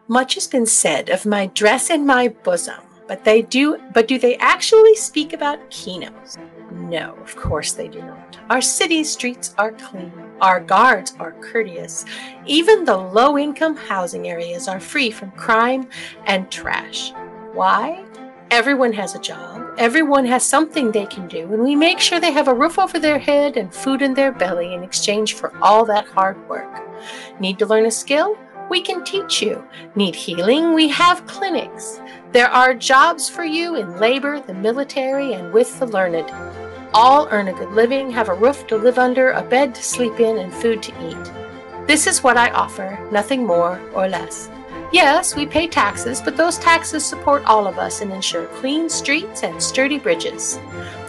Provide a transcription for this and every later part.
Much has been said of my dress and my bosom, but do they actually speak about Kinos? No, of course they do not. Our city streets are clean. Our guards are courteous. Even the low-income housing areas are free from crime and trash. Why? Everyone has a job. Everyone has something they can do, and we make sure they have a roof over their head and food in their belly in exchange for all that hard work. Need to learn a skill? We can teach you. Need healing? We have clinics. There are jobs for you in labor, the military, and with the learned. All earn a good living, have a roof to live under, a bed to sleep in, and food to eat. This is what I offer, nothing more or less. Yes, we pay taxes, but those taxes support all of us and ensure clean streets and sturdy bridges.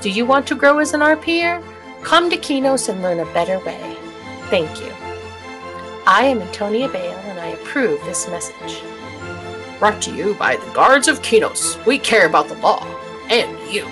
Do you want to grow as an RPer? Come to Kinos and learn a better way. Thank you. I am Antonia Bale, and I approve this message. Brought to you by the Guards of Kinos. We care about the law and you.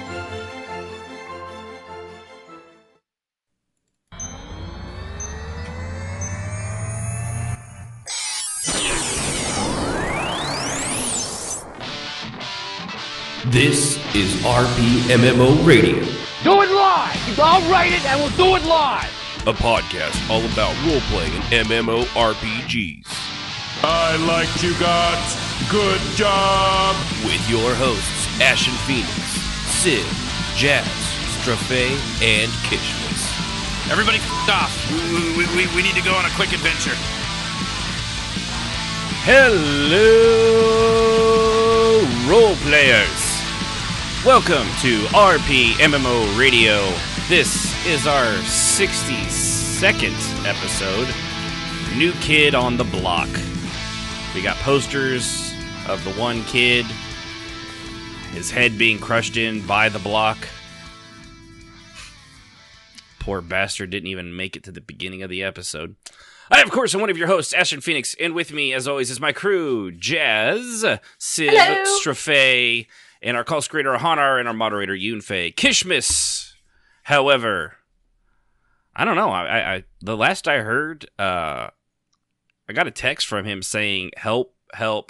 This is RPMMORadio. Do it live! I'll write it and we'll do it live! A podcast all about role-playing and MMORPGs. I like you got. Good job! With your hosts, Ashen Phoenix, Sid, Jazz, Sibh'Bae, and Kishmas. Everybody off. We need to go on a quick adventure. Hello, role players. Welcome to RPMMORadio. This is our 62nd episode. New kid on the block. We got posters of the one kid, his head being crushed in by the block. Poor bastard didn't even make it to the beginning of the episode. I, of course, am one of your hosts, Ashen Phoenix, and with me, as always, is my crew, Jazz, Sib, Sibh'Bae, and our call screener, Hanar, and our moderator, Yunfei. Kishmas, however, I don't know. I the last I heard, I got a text from him saying, help,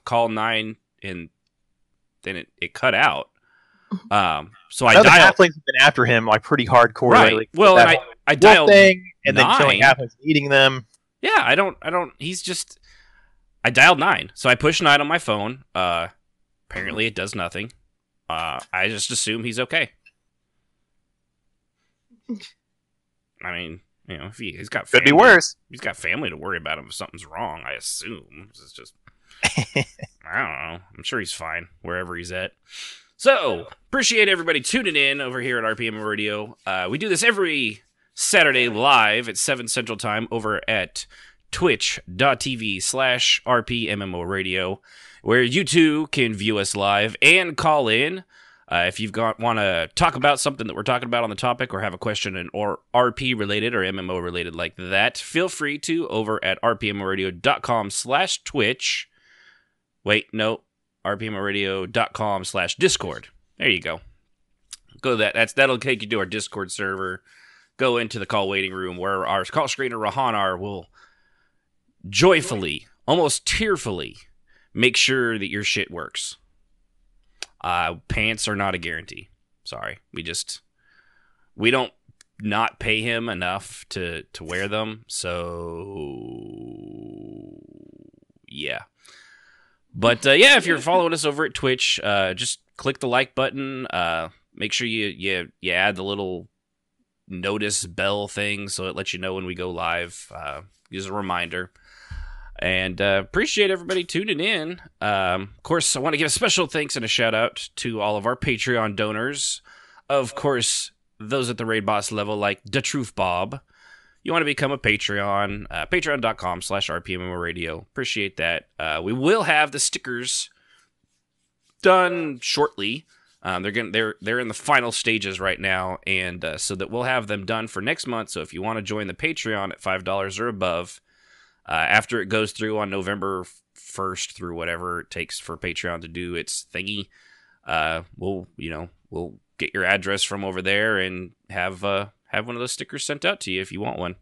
call 9, and then it cut out. So I dialed. Halflings have been after him like pretty hardcore lately. Well, and I dialed thing, and 9. then killing halflings, eating them. Yeah, I don't. He's just. I dialed 9, so I pushed 9 on my phone. Apparently, it does nothing. I just assume he's okay. I mean, you know, if he's got family, could be worse. He's got family to worry about him if something's wrong. I assume it's just. I don't know. I'm sure he's fine wherever he's at. So appreciate everybody tuning in over here at RPM Radio. We do this every Saturday live at 7 Central Time over at twitch.tv/RPMMORadio, where you too can view us live and call in. If you've want to talk about something that we're talking about on the topic or have a question or RP related or MMO related like that, feel free to over at rpmradio.com/Twitch. Wait, no, rpmradio.com/Discord. There you go. Go to that. That'll take you to our Discord server. Go into the call waiting room where our call screener Rahanar will joyfully, almost tearfully, make sure that your shit works. Pants are not a guarantee. Sorry. We don't not pay him enough to wear them. So yeah. But yeah, if you're following us over at Twitch, just click the like button. Make sure you add the little notice bell thing so it lets you know when we go live. As a reminder. And appreciate everybody tuning in. Of course, I want to give a special thanks and a shout out to all of our Patreon donors. Of course, those at the raid boss level like The Truth Bob. You want to become a Patreon, patreon.com/RPMMORadio. Appreciate that. We will have the stickers done shortly. They're in the final stages right now, and so that we'll have them done for next month. So if you want to join the Patreon at $5 or above, after it goes through on November 1st through whatever it takes for Patreon to do its thingy, we'll get your address from over there and have one of those stickers sent out to you if you want one.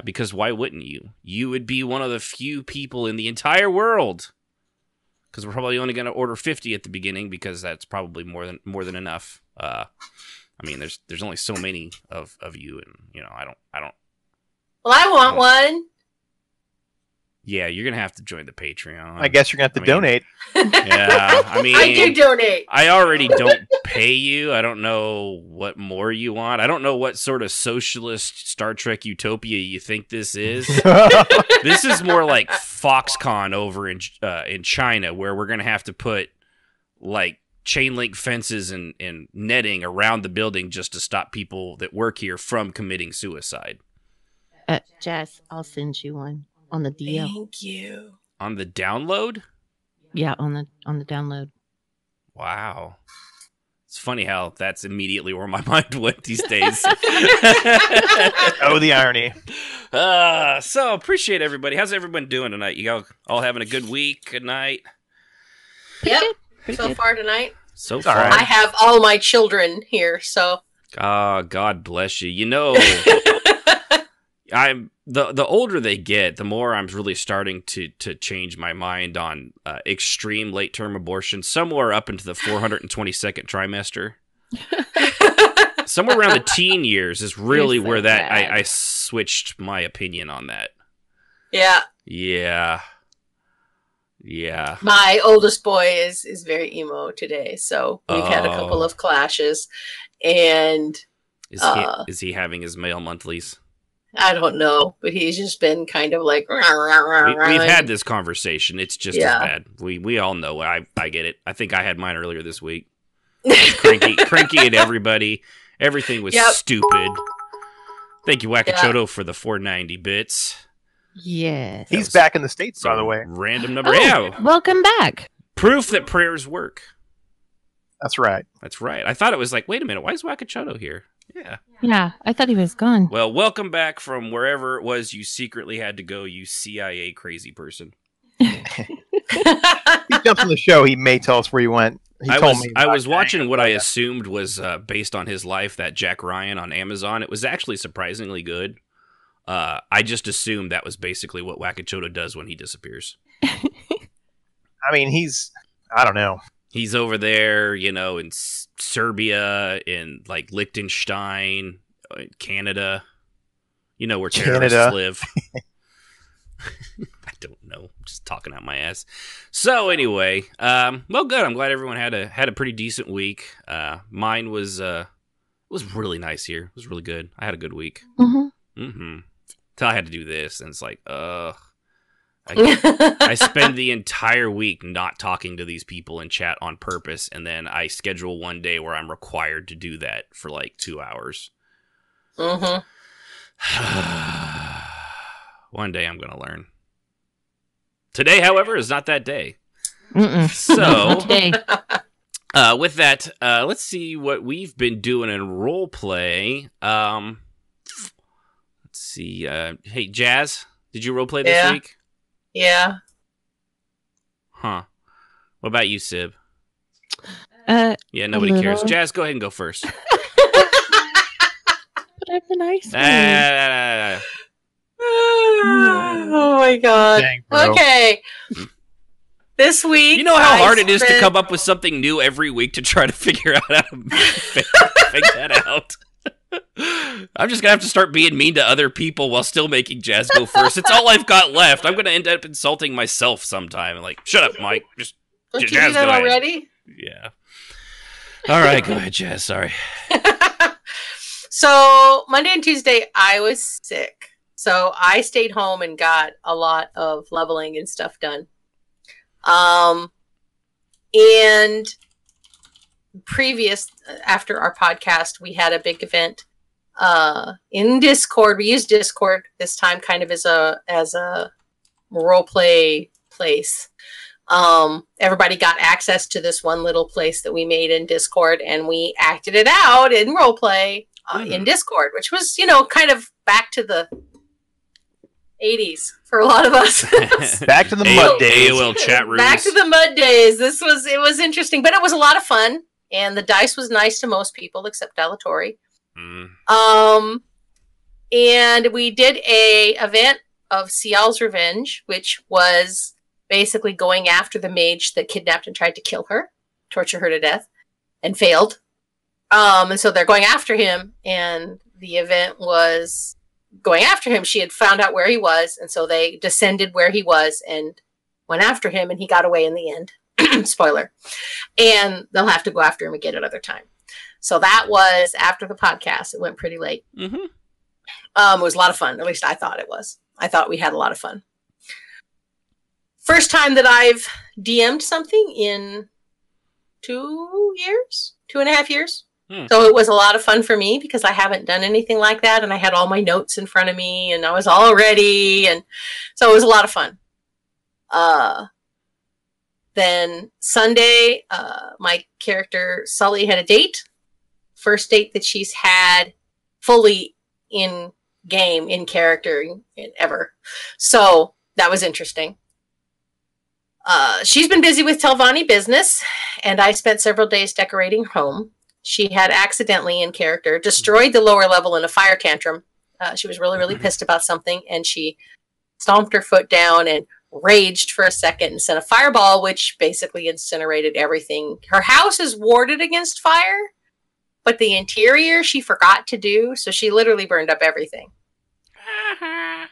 Because why wouldn't you? You would be one of the few people in the entire world because we're probably only going to order 50 at the beginning because that's probably more than enough. I mean, there's only so many of you, and you know, I don't. Well, I want one. Yeah, you're gonna have to join the Patreon. I guess you're gonna have to donate. Yeah, I mean, I do donate. I already don't pay you. I don't know what more you want. I don't know what sort of socialist Star Trek utopia you think this is. This is more like Foxconn over in China, where we're gonna have to put like chain link fences and netting around the building just to stop people that work here from committing suicide. Jazz, I'll send you one on the DL. Thank you. On the download? Yeah, on the download. Wow. It's funny how that's immediately where my mind went these days. Oh, the irony. So appreciate everybody. How's everyone doing tonight? You all having a good week, good night? Yep. Pretty So good. far tonight. So It's far. all right. I have all my children here, so. God bless you. You know, I'm the older they get, the more I'm really starting to change my mind on extreme late term abortion, somewhere up into the 422nd trimester. Somewhere around the teen years is really You're so where that bad. I switched my opinion on that. Yeah. Yeah. My oldest boy is very emo today, so we've had a couple of clashes, and Is he having his male monthlies? I don't know, but he's just been kind of like. We've had this conversation. It's just Yeah. as bad. We all know. I get it. I think I had mine earlier this week. Cranky at everybody. Everything was Yep. stupid. Thank you, Wakachoto, for the 490 bits. Yes. He's back in the States, by the way. Random number. Oh, Yeah. welcome back. Proof that prayers work. That's right. That's right. I thought it was like, wait a minute, why is Wakachoto here? Yeah. Yeah, I thought he was gone. Well, welcome back from wherever it was you secretly had to go, you CIA crazy person. He jumps on the show. He may tell us where he went. He told me. I was watching what I assumed was based on his life, that Jack Ryan on Amazon. It was actually surprisingly good. I just assumed that was basically what Wakachoto does when he disappears. I mean, I don't know. He's over there, you know, in Serbia, in like Liechtenstein, Canada. You know where terrorists Canada. live. I don't know. I'm just talking out my ass. So anyway, well, good. I'm glad everyone had a pretty decent week. Mine was really nice here. It was really good. I had a good week. Mm-hmm. Till I had to do this, and it's like, I spend the entire week not talking to these people in chat on purpose, and then I schedule one day where I'm required to do that for like 2 hours. Mm-hmm. One day I'm going to learn. Today, however, is not that day. Mm-mm. So, Today. with that, let's see what we've been doing in roleplay. Let's see. Hey, Jazz, did you roleplay this Yeah. week? Yeah. Huh. What about you, Sib? Uh, Yeah, nobody cares. little. Jazz, go ahead and go first. whatever, nice. Ah, Oh my god. Dang, bro. Okay. This week. you know how I hard it is to spent- come up with something new every week to try to figure out how to figure that out. I'm just gonna have to start being mean to other people while still making Jazz go first. It's all I've got left. I'm gonna end up insulting myself sometime. Like, shut up, Mike. Just Don't you Jazz, do that go ahead. already? Yeah. All right, go ahead, Jazz. Sorry. So Monday and Tuesday, I was sick. So I stayed home and got a lot of leveling and stuff done. And after our podcast, we had a big event in Discord. We used Discord this time kind of as a role play place. Everybody got access to this one little place that we made in Discord, and we acted it out in role play in Discord, which was, kind of back to the 80s for a lot of us. Back to the mud days. AOL chat rooms. Back to the mud days. It was interesting, but it was a lot of fun, and the dice was nice to most people except Delatori. And we did a event of Sial's Revenge, which was basically going after the mage that kidnapped and tried to kill her, torture her to death, and failed. And so they're going after him, and the event was going after him. She had found out where he was, and so they descended where he was and went after him, and he got away in the end. Spoiler. And they'll have to go after him again another time. So that was after the podcast. It went pretty late. Mm-hmm. It was a lot of fun. At least I thought it was. I thought we had a lot of fun. First time that I've DM'd something in 2.5 years. So it was a lot of fun for me because I haven't done anything like that, and I had all my notes in front of me, and I was all ready, and so it was a lot of fun. Then Sunday, my character Sully had a date. First date that she's had fully in game, in character, ever. So that was interesting. She's been busy with Telvanni business, and I spent several days decorating her home. She had accidentally, in character, destroyed the lower level in a fire tantrum. She was really, really pissed about something, and she stomped her foot down and raged for a second and sent a fireball, which basically incinerated everything. Her house is warded against fire, but the interior she forgot to do, so she literally burned up everything. Yeah.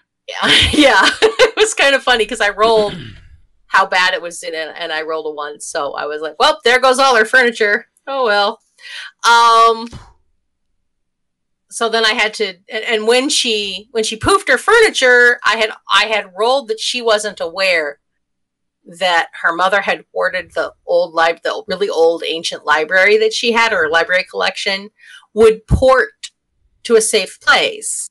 It was kind of funny because I rolled how bad it was in it, and I rolled a 1, so I was like, well, there goes all her furniture. Oh well. So then I had to, and when she poofed her furniture, I had rolled that she wasn't aware that her mother had warded the really old ancient library that she had, or library collection, would port to a safe place.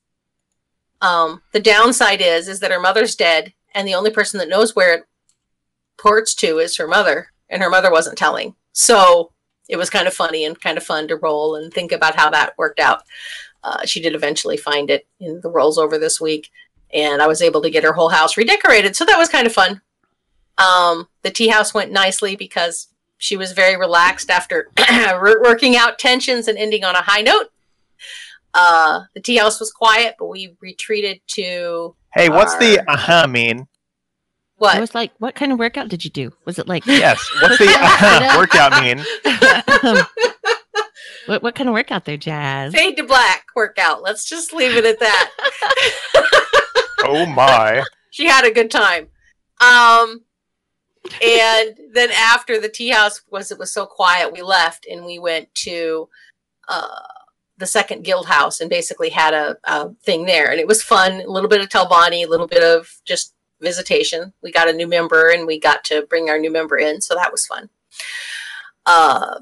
The downside is that her mother's dead, and the only person that knows where it ports to is her mother, and her mother wasn't telling. So it was kind of funny and kind of fun to roll and think about how that worked out. She did eventually find it in the rolls over this week, and I was able to get her whole house redecorated. So that was kind of fun. The tea house went nicely because she was very relaxed after working out tensions and ending on a high note. The tea house was quiet, but we retreated to... Hey, what's the mean? What? I was like, what kind of workout did you do? Was it like... Yes, what's the workout mean? What kind of workout there, Jazz? Fade to black workout. Let's just leave it at that. Oh my. She had a good time. And then after the tea house it was so quiet, we left and we went to the second guild house and basically had a thing there. And it was fun. A little bit of Telvanni, a little bit of just visitation. We got a new member and we got to bring our new member in. So that was fun.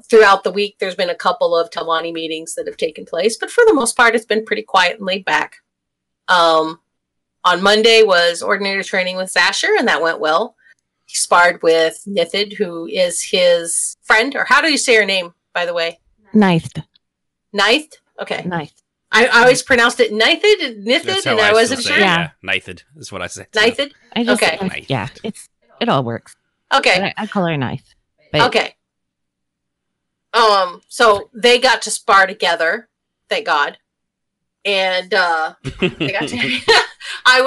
Throughout the week, there's been a couple of Telvanni meetings that have taken place, but for the most part, it's been pretty quiet and laid back. On Monday was Ordinator training with Zasher, and that went well. He sparred with Nithid, who is his friend, or how do you say her name, by the way? Ninth. Okay. Ninth. I always pronounced it Nithid, and I wasn't sure. Yeah, Nithid is what I said. Nithid? Okay. Yeah, it all works. Okay. I call her Ninth. Okay. So they got to spar together, thank God. And they got to I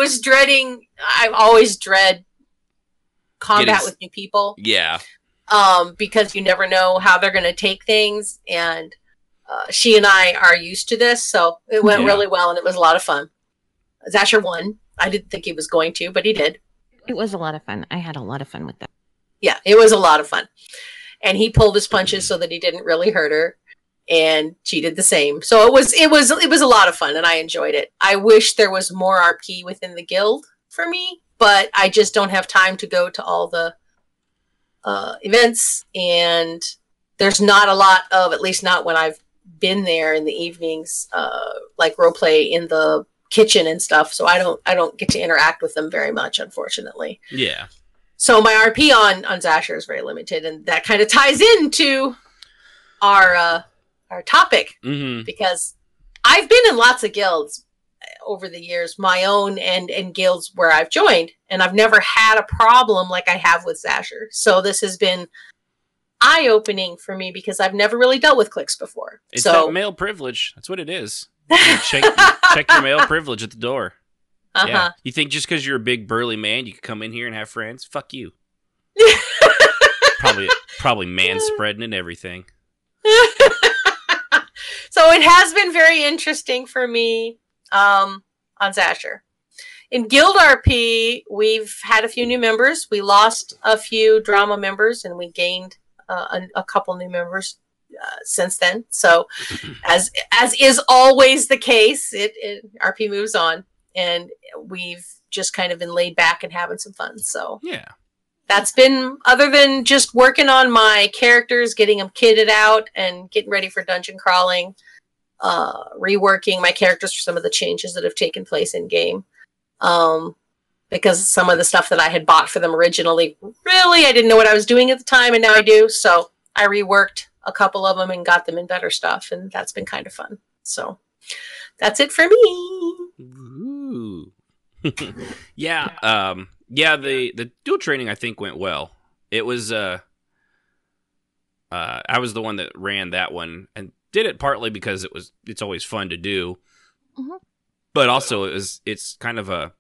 always dread combat with new people. Yeah. Because you never know how they're going to take things, and she and I are used to this, so it went really well, and it was a lot of fun. Zasher won. I didn't think he was going to, but he did. It was a lot of fun. I had a lot of fun with that. Yeah, it was a lot of fun. And he pulled his punches so that he didn't really hurt her, and she did the same. So it was a lot of fun, and I enjoyed it. I wish there was more RP within the guild for me, but I just don't have time to go to all the events, and there's not a lot of, at least not when I've been there in the evenings, like Roleplay in the kitchen and stuff. So I don't get to interact with them very much, unfortunately. Yeah. So my RP on Zasher is very limited, and that kind of ties into our topic, because I've been in lots of guilds over the years, my own and guilds where I've joined, and I've never had a problem like I have with Zasher. So this has been eye-opening for me because I've never really dealt with cliques before. It's that male privilege. That's what it is. Check your male privilege at the door. Yeah. You think just because you're a big burly man, you can come in here and have friends? Fuck you. Probably manspreading and everything. So it has been very interesting for me on Zasher. In Guild RP, we've had a few new members. We lost a few drama members, and we gained a couple new members since then. So, as is always the case, RP moves on, and we've just kind of been laid back and having some fun. So yeah, that's been, other than just working on my characters, getting them kitted out, and getting ready for dungeon crawling, reworking my characters for some of the changes that have taken place in game. Because some of the stuff that I had bought for them originally, really, I didn't know what I was doing at the time, and now I do. So I reworked a couple of them and got them in better stuff, and that's been kind of fun. So that's it for me. Ooh. Yeah, the dual training I think went well. It was I was the one that ran that one and did it partly because it's always fun to do. Mm-hmm. But also it's kind of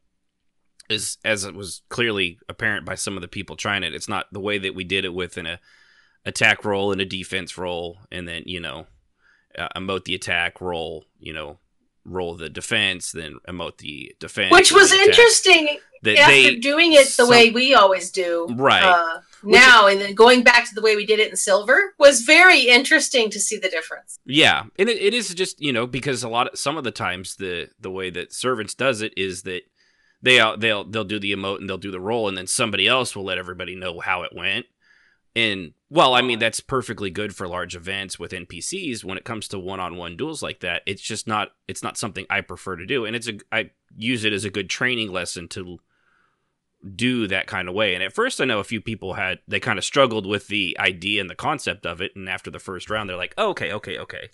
as it was clearly apparent by some of the people trying it, it's not the way that we did it with an attack roll and a defense roll, and then, emote the attack, roll the defense, then emote the defense. Which was interesting after doing it the way we always do. Right. Now, and then going back to the way we did it in Silver was very interesting to see the difference. Yeah. And it is just, because some of the times the way that Servants does it is that they'll do the emote and they'll do the roll, and then somebody else will let everybody know how it went. And, well, I mean, that's perfectly good for large events with NPCs. When it comes to one-on-one duels like that, it's not something I prefer to do. And I use it as a good training lesson to do that kind of way. And at first, I know a few people they kind of struggled with the idea and the concept of it. And after the first round, they're like, oh, okay.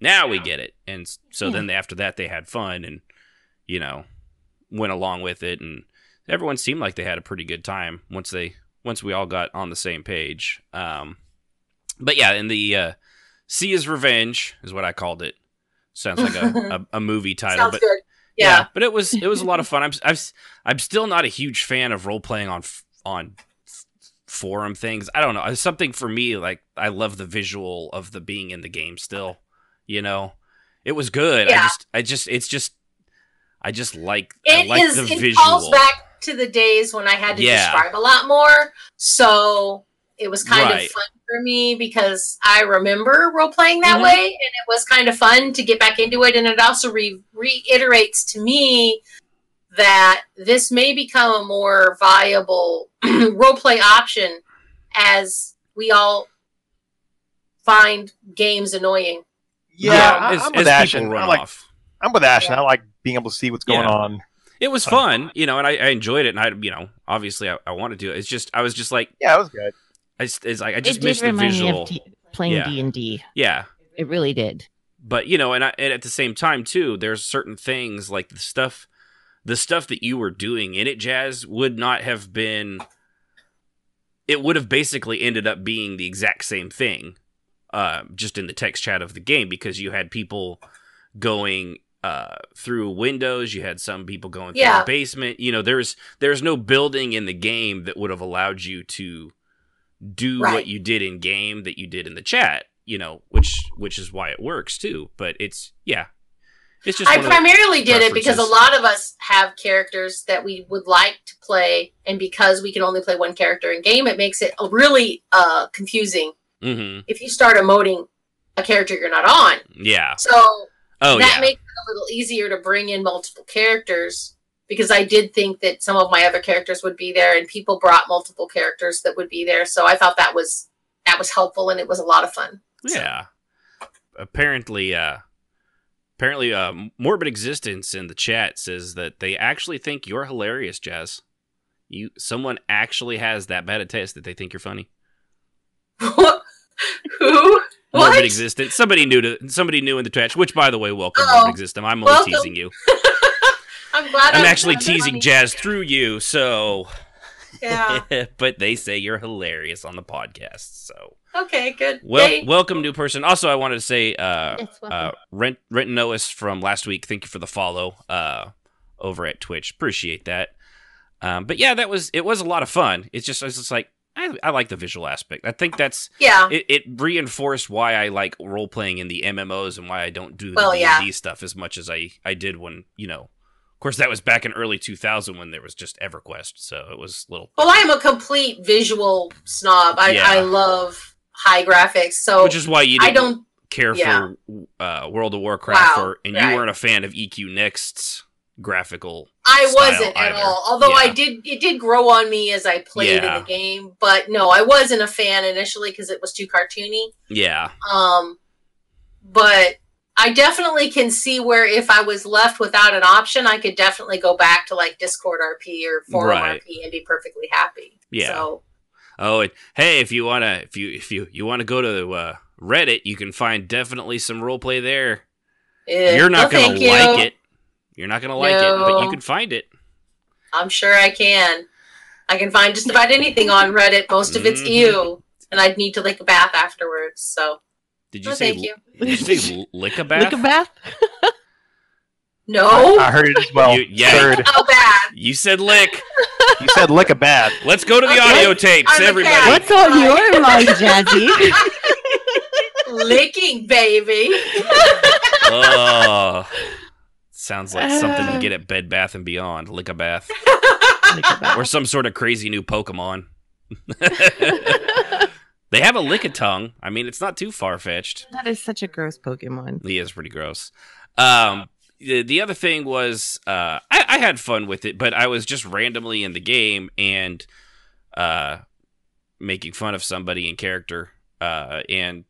Now we get it. And so then after that, they had fun and, went along with it. And everyone seemed like they had a pretty good time once we all got on the same page. But yeah, in the Sia's Revenge is what I called it. Sounds like a movie title. Sounds good. Yeah, but it was a lot of fun. I'm still not a huge fan of role playing on forum things. I don't know. It's something for me, like, I love the visual of the being in the game still. It was good. Yeah. I just like the visual. It falls back to the days when I had to describe a lot more. So it was kind of fun for me because I remember role playing that way, and it was kind of fun to get back into it. And it also reiterates to me that this may become a more viable role play option as we all find games annoying. Yeah, I'm with Ashen. I'm with Ashen. Yeah. I like being able to see what's going on. It was fun, and I enjoyed it, and I, obviously I wanted to. It's just, I was just like, yeah, it was good. I just missed the visual. Me of playing D&D. Yeah, it really did. But and at the same time too, there's certain things like the stuff that you were doing in it, Jazz, would not have been. It would have basically ended up being the exact same thing, just in the text chat of the game, because you had people going through windows, you had some people going through the basement. There's no building in the game that would have allowed you to do what you did in game that you did in the chat, which is why it works too. But it's just, I primarily did it because a lot of us have characters that we would like to play, and because we can only play one character in game, it makes it really confusing if you start emoting a character you're not on. Yeah. So that makes it a little easier to bring in multiple characters, because I did think that some of my other characters would be there, and people brought multiple characters that would be there. So I thought that was helpful, and it was a lot of fun. Yeah. So. Apparently, Morbid Existence in the chat says that they actually think you're hilarious, Jazz. Someone actually has that bad a taste that they think you're funny. Who? Morbid What? Existence. Somebody new in the chat, which, by the way, welcome, Morbid Existence. I'm only teasing you. I'm glad. I'm actually teasing Jazz through you, so... Yeah. But they say you're hilarious on the podcast, so... Okay, good. Welcome, new person. Also, I wanted to say, welcome. Renton Noah from last week, thank you for the follow over at Twitch. Appreciate that. But yeah, it was a lot of fun. I was just like, I like the visual aspect. I think that's Yeah. It reinforced why I like role playing in the MMOs and why I don't do the Well, yeah. D&D stuff as much as I did when, you know, of course that was back in early 2000 when there was just EverQuest, so it was a little. Well, I am a complete visual snob. I love high graphics, so which is why you didn't don't care for World of Warcraft, you weren't a fan of EQ Next's graphical. I style wasn't at either. all. Although it did grow on me as I played in the game, but no, I wasn't a fan initially because it was too cartoony. Yeah. But I definitely can see where if I was left without an option, I could definitely go back to like Discord RP or Forum RP and be perfectly happy. Yeah. So. Oh, and hey, if you wanna go to Reddit, you can find definitely some roleplay there. You're not gonna like it. You're not gonna like it, but you can find it. I'm sure I can. I can find just about anything on Reddit. Most of it's ew, and I'd need to lick a bath afterwards. So. Did you say? Thank you. Did you say lick a bath? Lick a bath? No. I heard it as well. How bad? You said lick. You said lick a bath. Let's go to the audio tapes, everybody. What's on your mind, Jazzy? Licking, baby. Oh, sounds like something you get at Bed Bath and Beyond. Lick a bath. Or some sort of crazy new Pokemon. They have a Lick-a-Tongue. I mean, it's not too far-fetched. That is such a gross Pokemon. He is pretty gross. The other thing was, I had fun with it, but I was just randomly in the game and making fun of somebody in character, and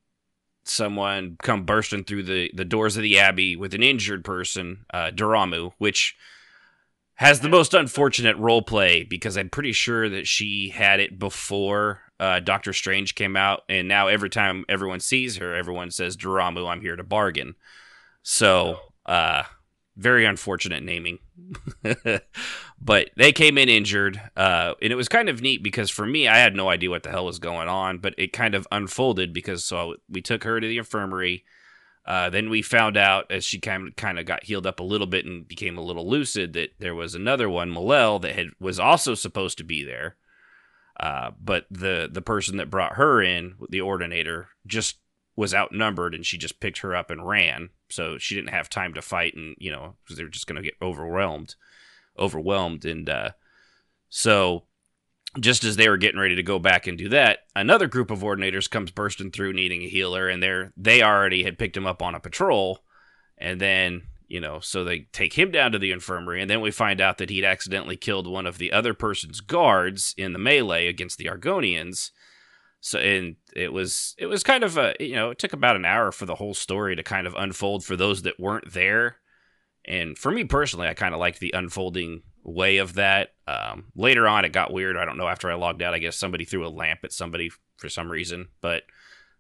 someone come bursting through the doors of the Abbey with an injured person, Duramu, which has the most unfortunate roleplay because I'm pretty sure that she had it before Doctor Strange came out, and now every time everyone sees her, everyone says, Duramu, I'm here to bargain. So, very unfortunate naming. But they came in injured, and it was kind of neat because for me, I had no idea what the hell was going on, but it kind of unfolded because we took her to the infirmary. Then we found out as she kind of got healed up a little bit and became a little lucid that there was another one, Malel, that was also supposed to be there. But the person that brought her in, the ordinator, just was outnumbered and she just picked her up and ran. So she didn't have time to fight and, because they were just going to get overwhelmed. And so just as they were getting ready to go back and do that, another group of ordinators comes bursting through needing a healer, and they already had picked him up on a patrol. And then, so they take him down to the infirmary, and then we find out that he'd accidentally killed one of the other person's guards in the melee against the Argonians. So, and it was kind of it took about an hour for the whole story to kind of unfold for those that weren't there. And for me personally, I kind of liked the unfolding way of that. Later on, it got weird. I don't know. After I logged out, I guess somebody threw a lamp at somebody for some reason, but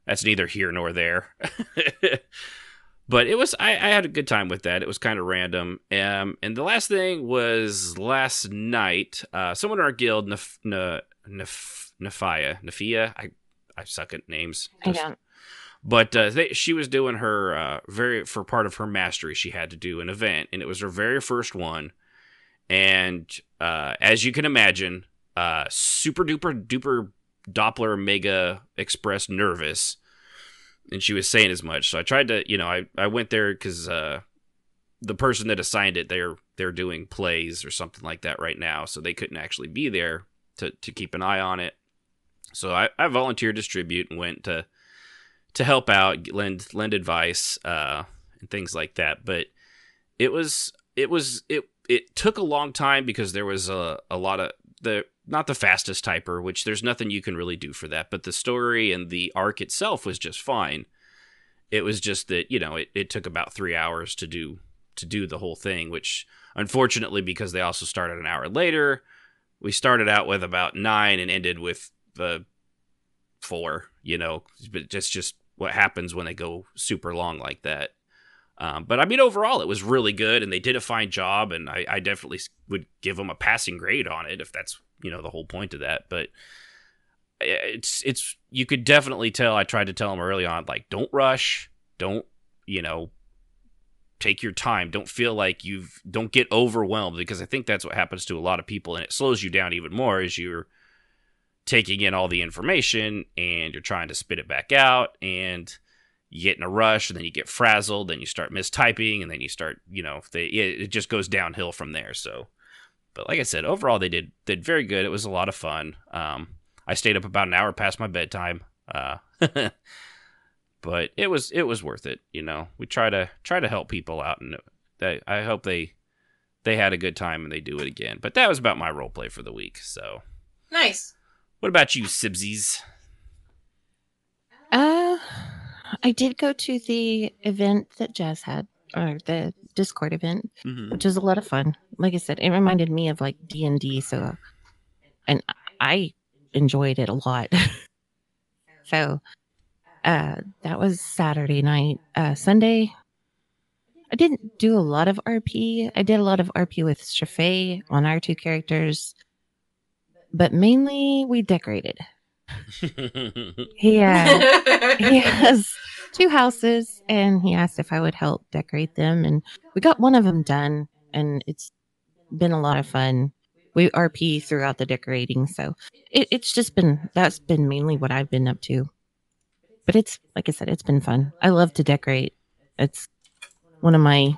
that's neither here nor there. But it was, I had a good time with that. It was kind of random. And the last thing was last night, someone in our guild, Nafia, I suck at names. I don't. But she was doing her, for part of her mastery, she had to do an event, and it was her very first one. And as you can imagine, super duper Doppler Mega Express nervous. And she was saying as much. So I tried to, I went there because the person that assigned it, they're doing plays or something like that right now. So they couldn't actually be there to keep an eye on it. So I volunteered distribute and went to help out, lend advice, and things like that. But it took a long time because there was a lot of not the fastest typer, which there's nothing you can really do for that. But the story and the arc itself was just fine. It was just that, it took about 3 hours to do the whole thing, which unfortunately, because they also started an hour later, we started out with about 9 and ended with 4, but that's just what happens when they go super long like that. But I mean, overall, it was really good, and they did a fine job, and I definitely would give them a passing grade on it if that's, the whole point of that. But it's you could definitely tell. I tried to tell them early on, like, don't rush, don't, take your time, don't feel like don't get overwhelmed, because I think that's what happens to a lot of people, and it slows you down even more as you're taking in all the information and you're trying to spit it back out, and you get in a rush, and then you get frazzled, then you start mistyping, and then you start, it just goes downhill from there. So, but like I said, overall they did very good. It was a lot of fun. I stayed up about an hour past my bedtime, but it was worth it. We try to help people out, and I hope they had a good time and they do it again. But that was about my role play for the week. So Nice. what about you, Sibsies? I did go to the event that Jazz had, or the Discord event, which was a lot of fun. Like I said, it reminded me of like D&D, and I enjoyed it a lot. So that was Saturday night. Sunday, I didn't do a lot of RP. I did a lot of RP with Sibh'Bae on our 2 characters, but mainly we decorated. He has 2 houses, and he asked if I would help decorate them, and we got one of them done, and it's been a lot of fun. We RP throughout the decorating, so that's been mainly what I've been up to. But it's, like I said, it's been fun. I love to decorate. It's one of my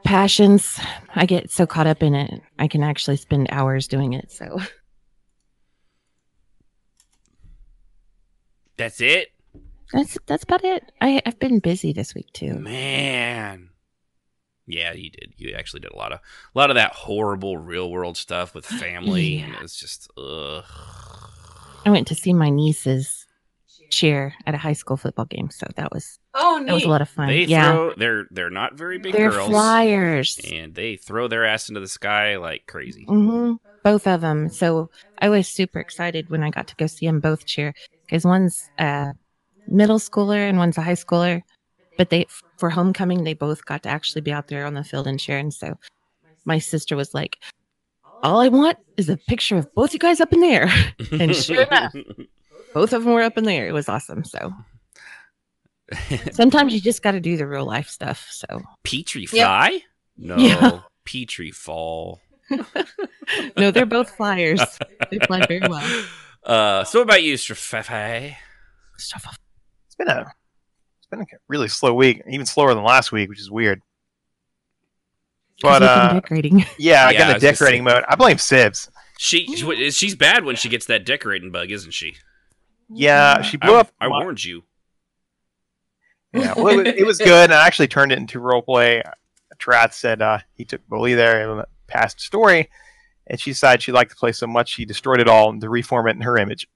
passions. I get so caught up in it, I can actually spend hours doing it. So That's it? that's about it. I've been busy this week too. Man. Yeah, you did. You actually did a lot of that horrible real world stuff with family, and it's just ugh. I went to see my nieces cheer at a high school football game, so that was neat. That was a lot of fun. They're not very big They're girls. flyers, and they throw their ass into the sky like crazy. Both of them. So I was super excited when I got to go see them both cheer, because one's a middle schooler and one's a high schooler. But for homecoming, they both got to actually be out there on the field and cheer. And so my sister was like, all I want is a picture of both you guys up in the air. And sure enough, both of them were up in the air. It was awesome. So sometimes you just got to do the real life stuff. So Petrie fly? Yep. No, yeah. Petrie fall. No, they're both flyers. They fly very well. So what about you, Sibh'Bae? It's been a really slow week, even slower than last week, which is weird. But decorating. Yeah, I got in the decorating mode. I blame Sibs. She's bad when she gets that decorating bug, isn't she? Yeah, she blew up. I warned you. Yeah, well, it was good, and I actually turned it into roleplay. Trat said he took Bully there in the past story, and she decided she liked the play so much she destroyed it all to reform it in her image.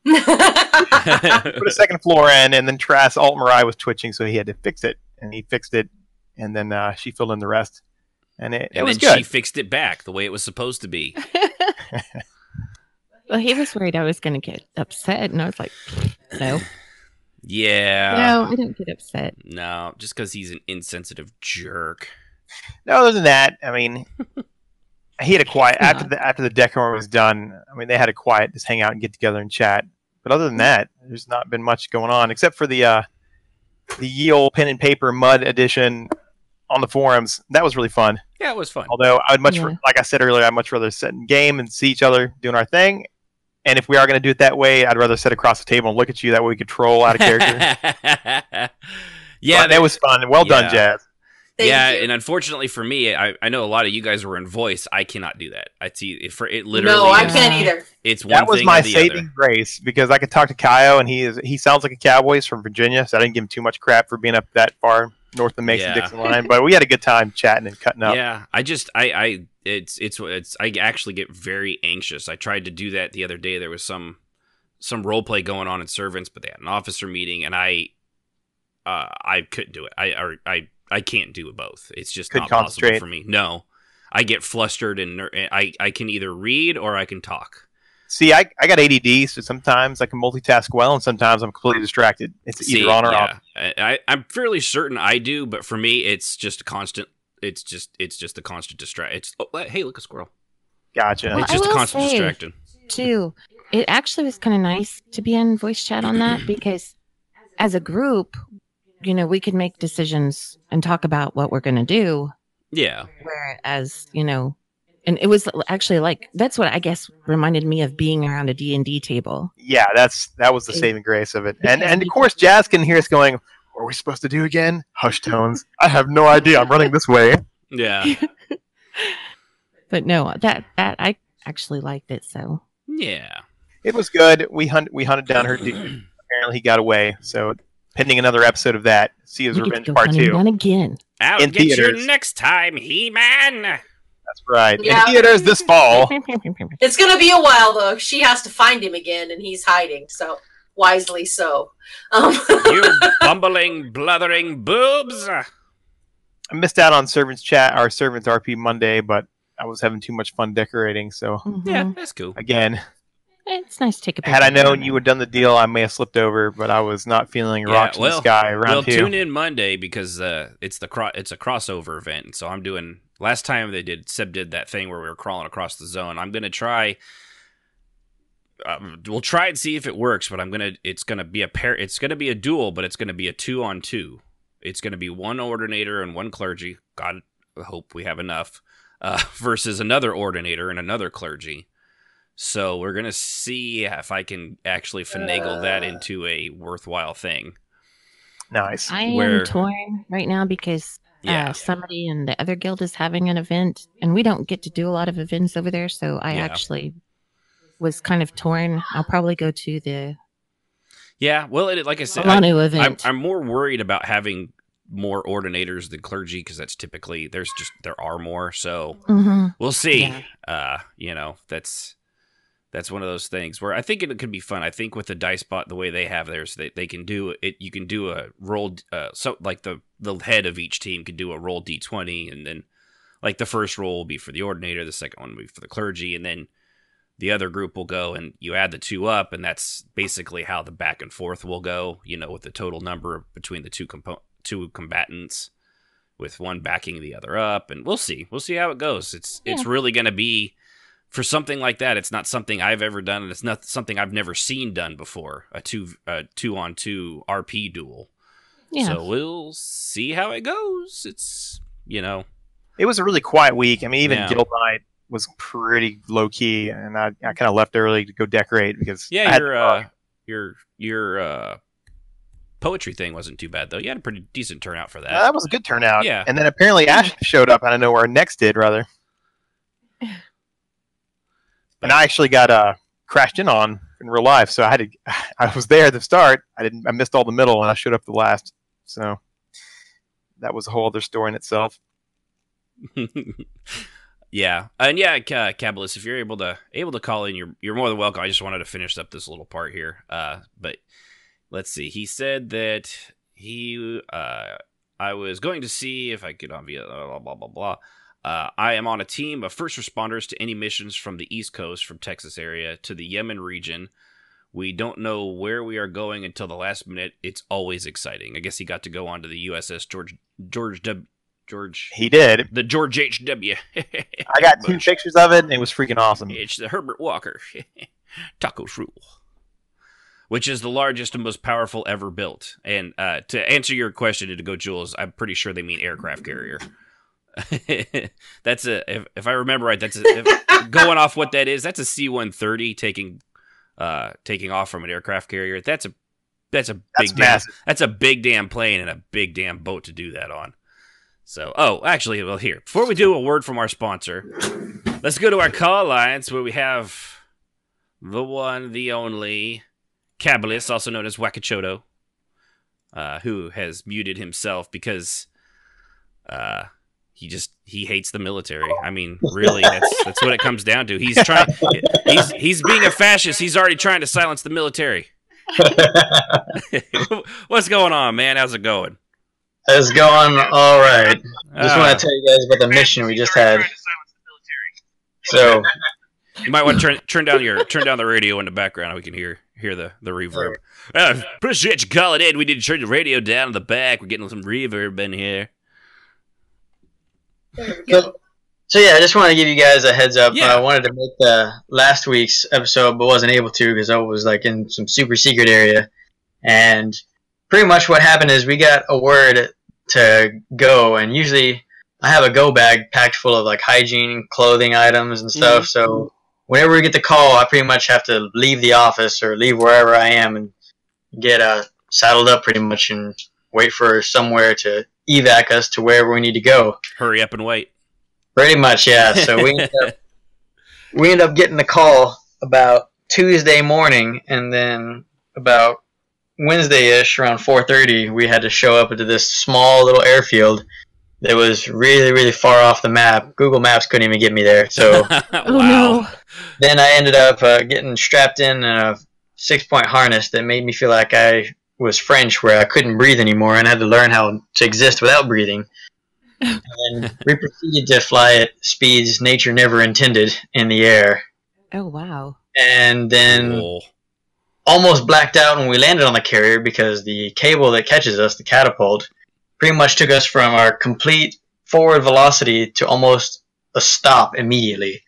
Put a second floor in, and then Trass Alt Mirai was twitching, so he had to fix it, and he fixed it, and then she filled in the rest, and it was good. She fixed it back the way it was supposed to be. Well, he was worried I was going to get upset, and I was like, no. Yeah. No, I don't get upset. No, just because he's an insensitive jerk. No, other than that, I mean, he had a quiet after the decor was done. I mean, they had a quiet, just hang out and get together and chat. But other than that, there's not been much going on except for the ye old pen and paper mud edition on the forums. That was really fun. Yeah, it was fun. Although I would like I said earlier, I'd much rather sit in game and see each other doing our thing. And if we are going to do it that way, I'd rather sit across the table and look at you. That way we could troll out of character. Yeah, that was fun. Well done, Jazz. Thank you. And unfortunately for me, I know a lot of you guys were in voice. I cannot do that. It literally. No, I can't either. It's one that was thing my or the saving other. grace, because I could talk to Kyle, and he sounds like a cowboy. He's from Virginia, so I didn't give him too much crap for being up that far north of the Mason-Dixon line. But we had a good time chatting and cutting up. Yeah, I actually get very anxious. I tried to do that the other day. There was some role play going on in Servants, but they had an officer meeting, and I couldn't do it. I can't do it both. It's just not possible for me. No, I get flustered, and I can either read or I can talk. See, I got ADD, so sometimes I can multitask well, and sometimes I'm completely distracted. It's either on or off. I'm fairly certain I do, but for me, it's just a constant. It's just a constant distraction. Hey, look, a squirrel. Gotcha. Well, it's just a constant distraction. Too. It actually was kind of nice to be in voice chat on that, because as a group, we could make decisions and talk about what we're going to do. Yeah. Whereas, And it was actually like, that's what I guess reminded me of being around a D&D table. Yeah, that was the saving grace of it. And of course, Jazz can hear us going, what are we supposed to do again? Hush tones. I have no idea. I'm running this way. Yeah. But no, that I actually liked it, so. Yeah. It was good. We hunted down her dude. Apparently he got away. So pending another episode of that, see his revenge part 2. Down again. I'll in get theaters. you next time, He-Man. That's right. Yeah. In theaters this fall. It's going to be a while, though. She has to find him again, and he's hiding, so wisely so. You bumbling, blithering boobs. I missed out on Servants Chat, our Servants RP Monday, but I was having too much fun decorating, so Yeah, that's cool. again, It's nice to take a picture. had I known you had done the deal, I may have slipped over, but I was not feeling rocks in the sky around here. Tune in Monday because it's a crossover event. So I'm doing. Last time Seb did that thing where we were crawling across the zone. I'm gonna try. We'll try and see if it works, but it's gonna be a pair. It's gonna be a duel, but it's gonna be a 2-on-2. It's gonna be one ordinator and one clergy. God, I hope we have enough. Versus another ordinator and another clergy. So we're going to see if I can actually finagle that into a worthwhile thing. Nice. I am torn right now because Yeah. somebody in the other guild is having an event, and we don't get to do a lot of events over there, so I actually was kind of torn. I'll probably go to the Yeah, well, like I said, Milano event. I'm more worried about having more ordinators than clergy because that's typically there are more. So we'll see. Yeah. That's one of those things where I think it could be fun. I think with the dice bot, the way they have theirs, they can do it. You can do a roll. So like the head of each team could do a roll d20, and then like the first roll will be for the ordinator, the second one will be for the clergy, and then the other group will go and you add the 2 up, and that's basically how the back and forth will go. With the total number between the two combatants, with one backing the other up, and we'll see how it goes. It's really going to be, for something like that, it's not something I've ever done, and it's not something I've never seen done before, a 2-on-2 RP duel. Yeah. So we'll see how it goes. It's It was a really quiet week. I mean, even Guild Night was pretty low key, and I kind of left early to go decorate because your poetry thing wasn't too bad though. You had a pretty decent turnout for that. That was a good turnout. Yeah. And then apparently Ash showed up. I don't know where Next did rather. And I actually got crashed in on in real life, so I was there at the start. I missed all the middle, and I showed up the last. So that was a whole other story in itself. Yeah, and Cabalist, if you're able to call in, you're more than welcome. I just wanted to finish up this little part here. But let's see. He said that I was going to see if I could on via blah blah blah blah. I am on a team of first responders to any missions from the East Coast, from Texas area to the Yemen region. We don't know where we are going until the last minute. It's always exciting. I guess he got to go on to the USS George. He did. The George H.W. I got 2 pictures of it, and it was freaking awesome. It's the Herbert Walker. Tacos rule. Which is the largest and most powerful ever built. And to answer your question, and to go Jules, I'm pretty sure they mean aircraft carrier. That's if I remember right, going off what that is, that's a C-130 taking off from an aircraft carrier. That's a big damn plane and a big damn boat to do that on. So, actually, well, here, before we do a word from our sponsor, let's go to our call lines where we have the one, the only Cabalist, also known as Wakachoto, who has muted himself because he hates the military. I mean, really, that's what it comes down to. He's being a fascist. He's already trying to silence the military. What's going on, man? How's it going? It's going all right. Just want to tell you guys about the mission we just had. So you might want to turn down the radio in the background. We can hear the reverb. Appreciate you calling in. We need to turn the radio down in the back. We're getting some reverb in here. So yeah, I just want to give you guys a heads up. Yeah. I wanted to make the last week's episode, but wasn't able to because I was like in some super secret area. And pretty much what happened is we got a word to go, and usually I have a go bag packed full of like hygiene, clothing items and stuff. So whenever we get the call, I pretty much have to leave the office or leave wherever I am and get saddled up pretty much and wait for somewhere to evac us to wherever we need to go. Hurry up and wait. Pretty much, yeah. So we end up getting the call about Tuesday morning, and then about Wednesday-ish, around 4:30, we had to show up into this small little airfield that was really, really far off the map. Google Maps couldn't even get me there. So No. then I ended up getting strapped in a 6-point harness that made me feel like I was French, where I couldn't breathe anymore and I had to learn how to exist without breathing. And then we proceeded to fly at speeds nature never intended in the air. Oh, wow. And then almost blacked out when we landed on the carrier because the cable that catches us, the catapult, pretty much took us from our complete forward velocity to almost a stop immediately.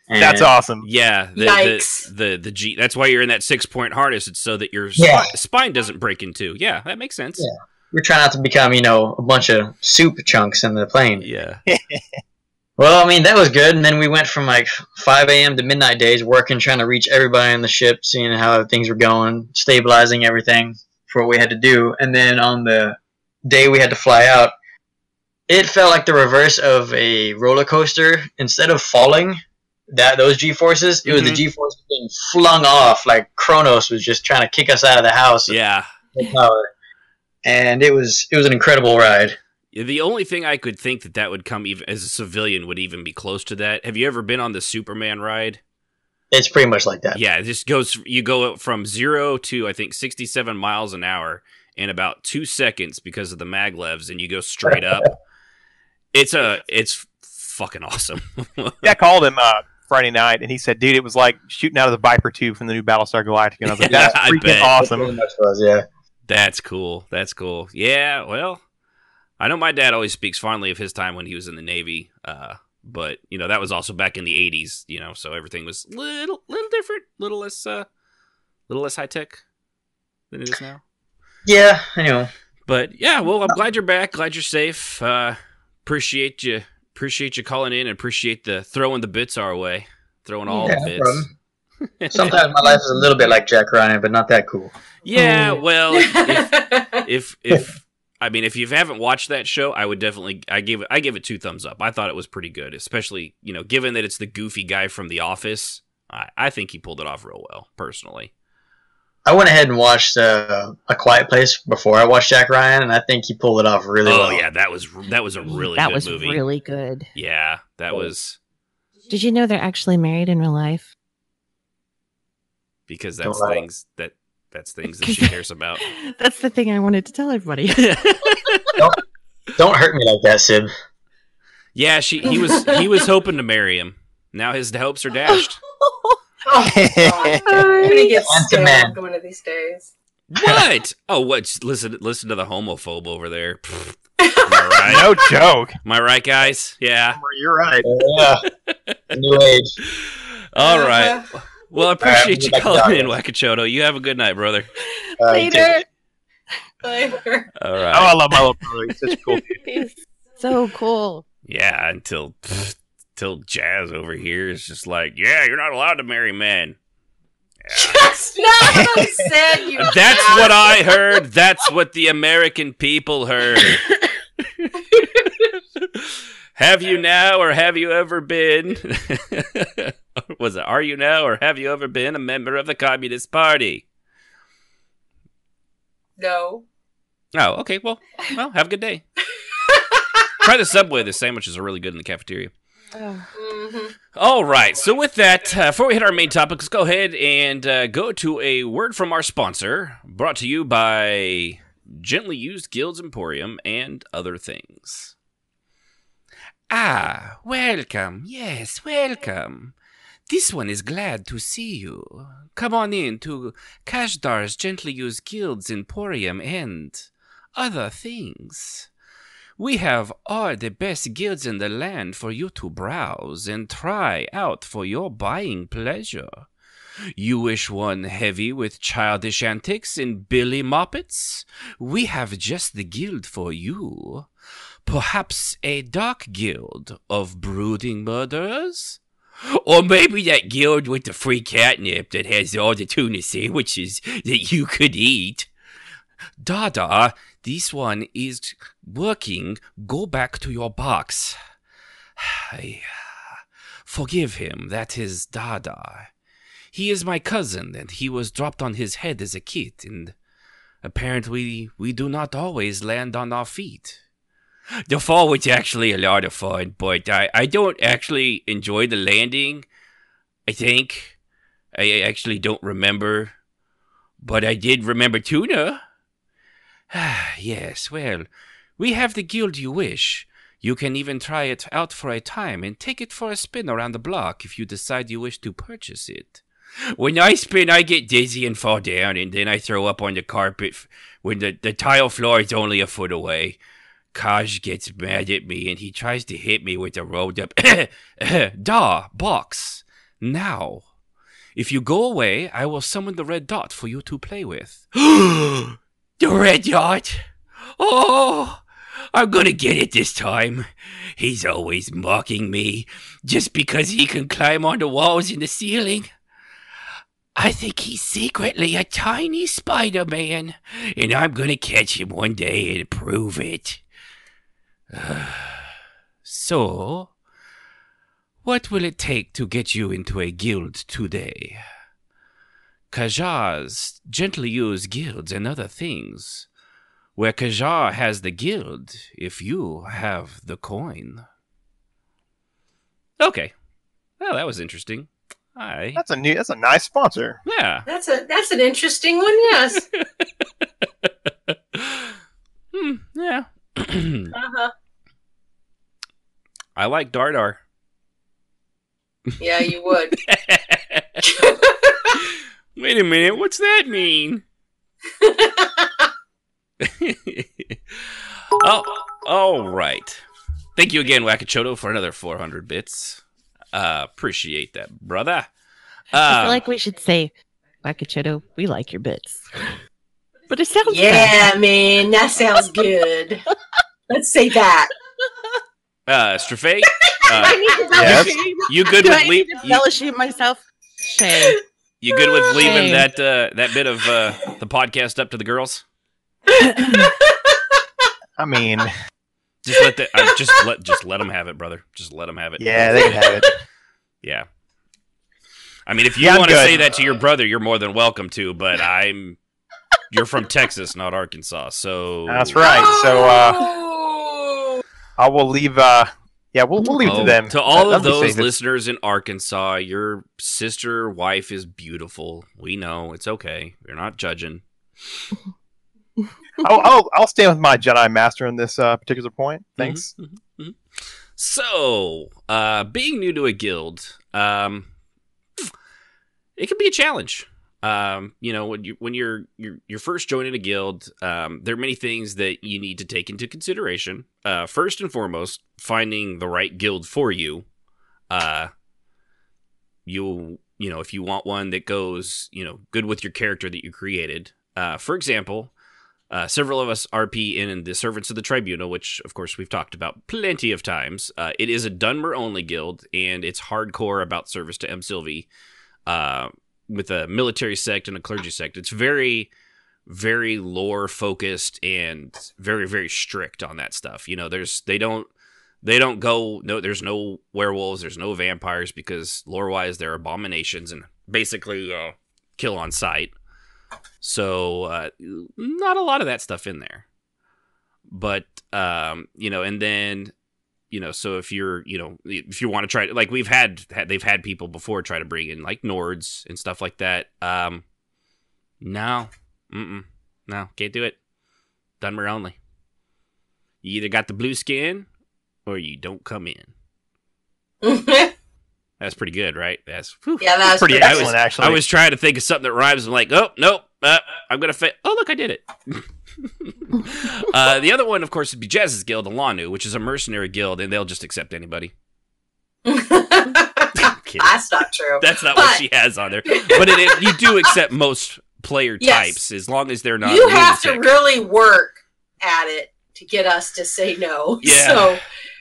And That's awesome. Yeah. Yikes. The G. That's why you're in that 6-point harness. It's so that your spine doesn't break in two. Yeah, that makes sense. Yeah. We're trying not to become, a bunch of soup chunks in the plane. Yeah. Well, I mean, that was good. And then we went from like 5 a.m. to midnight days working, trying to reach everybody on the ship, seeing how things were going, stabilizing everything for what we had to do. And then on the day we had to fly out, it felt like the reverse of a roller coaster. Instead of falling, those G-forces, it was the G-forces being flung off, like Kronos was just trying to kick us out of the house. Yeah. And it was an incredible ride. The only thing I could think that would come even as a civilian would even be close to that. Have you ever been on the Superman ride? It's pretty much like that. Yeah, it just goes. You go from 0 to I think 67 miles an hour in about 2 seconds because of the maglevs, and you go straight up. It's fucking awesome. Yeah, I called him Friday night, and he said, "Dude, it was like shooting out of the Viper tube from the new Battlestar Galactica." And I was like, "That's I freaking bet. awesome!" It pretty much was, yeah. That's cool. That's cool. Yeah, well, I know my dad always speaks fondly of his time when he was in the Navy, but, that was also back in the 80s, so everything was little different, little less high-tech than it is now. Yeah, I know. But, yeah, well, I'm glad you're back, glad you're safe. Appreciate you calling in, and appreciate the throwing the bits our way, throwing all the bits. Problem. Sometimes my life is a little bit like Jack Ryan, but not that cool. Yeah, well, if you haven't watched that show, I would definitely I give it 2 thumbs up. I thought it was pretty good, especially given that it's the goofy guy from The Office. I think he pulled it off real well, personally. I went ahead and watched A Quiet Place before I watched Jack Ryan, and I think he pulled it off really well. Oh yeah, that was a really good movie. That was really good. Yeah, that was. Did you know they're actually married in real life? Because that's things that she cares about. That's the thing I wanted to tell everybody. Don't hurt me like that, Sib. Yeah, he was hoping to marry him. Now his hopes are dashed. I'm gonna get scared one of these days. What? Oh, what? Listen to the homophobe over there. Pfft. Am I right? No joke. Am I right, guys? Yeah. You're right. Yeah. New age. All right. Well, I appreciate you calling in, Wakachoto. You have a good night, brother. Later. All right. Oh, I love my little brother. He's such a cool dude. He's so cool. Yeah, until Jazz over here is just like, yeah, you're not allowed to marry men. Yeah. That's not what I said. You. That's what I heard. That's what the American people heard. Have you now or have you ever been? Was it, are you now or have you ever been a member of the Communist Party? No. Oh, okay. Well, have a good day. Try the Subway. The sandwiches are really good in the cafeteria. All right. So with that, before we hit our main topic, let's go ahead and go to a word from our sponsor, brought to you by Gently Used Guilds Emporium and other things. Ah, welcome. Yes, welcome. This one is glad to see you. Come on in to Kashdar's Gently Used Guilds Emporium and other things. We have all the best guilds in the land for you to browse and try out for your buying pleasure. You wish one heavy with childish antics and billy moppets? We have just the guild for you. Perhaps a dark guild of brooding murderers? Or maybe that guild with the free catnip that has all the tuna sandwiches that you could eat. Dada, this one is working. Go back to your box. Forgive him, that is Dada. He is my cousin, and he was dropped on his head as a kid, and apparently we do not always land on our feet. The fall was actually a lot of fun, but I don't actually enjoy the landing, I think. I actually don't remember, but I did remember tuna. Yes, well, we have the guild you wish. You can even try it out for a time and take it for a spin around the block if you decide you wish to purchase it. When I spin, I get dizzy and fall down, and then I throw up on the carpet when the tile floor is only a foot away. Kaj gets mad at me, and he tries to hit me with a rolled up box. Now, if you go away, I will summon the red dot for you to play with. The red dot? Oh, I'm gonna get it this time. He's always mocking me just because he can climb on the walls and the ceiling. I think he's secretly a tiny Spider-Man, and I'm gonna catch him one day and prove it. So, what will it take to get you into a guild today? Kajars gently use guilds and other things. Where Kajar has the guild, if you have the coin. Okay. Well, that was interesting. That's a nice sponsor. Yeah. That's an interesting one, yes. Yeah. Uh-huh. I like Dardar. Yeah, you would. Wait a minute, what's that mean? All right. Thank you again, Wakachoto, for another 400 bits. Appreciate that, brother. I feel like we should say, Wakachoto, we like your bits. But it sounds yeah, man, that sounds good. Let's say that. Strophe, Yes. you good Do with I need to fellowship myself? Shame. You good with leaving Shame. that bit of the podcast up to the girls? I mean, just let them have it, brother. Just let them have it. yeah, they can have it. Yeah. I mean, if you Yeah, I'm want to good. say that to your brother, you're more than welcome to. But you're from Texas, not Arkansas, so That's right. So I will leave. We'll leave it to them. To all of That'd be those safest. listeners in Arkansas, your sister wife is beautiful. We know it's okay. We're not judging. I'll stand with my Jedi Master on this particular point. Thanks. Mm-hmm. So, being new to a guild, it can be a challenge. When you're first joining a guild, there are many things that you need to take into consideration. First and foremost, finding the right guild for you. If you want one that goes, good with your character that you created. For example, several of us RP in the Servants of the Tribunal, which of course we've talked about plenty of times. It is a Dunmer only guild, and it's hardcore about service to M. Sylvie. With a military sect and a clergy sect. It's very, very lore focused and very, very strict on that stuff. There's no werewolves, there's no vampires, because lore wise they're abominations and basically kill on sight. So not a lot of that stuff in there. But and then so if you want to try, like they've had people before try to bring in like Nords and stuff like that. No, can't do it. Dunmer only. You either got the blue skin or you don't come in. That's pretty good, right? That's Yeah, that's Pretty excellent, actually. I was trying to think of something that rhymes. I'm like, oh nope, I'm gonna fail. Oh look, I did it. The other one, of course, would be Jazz's guild, the Lanu, which is a mercenary guild, and they'll just accept anybody. That's not true. That's not what she has on there. But you do accept most player types, as long as they're not You have to lunatic. really work at it to get us to say no. Yeah. So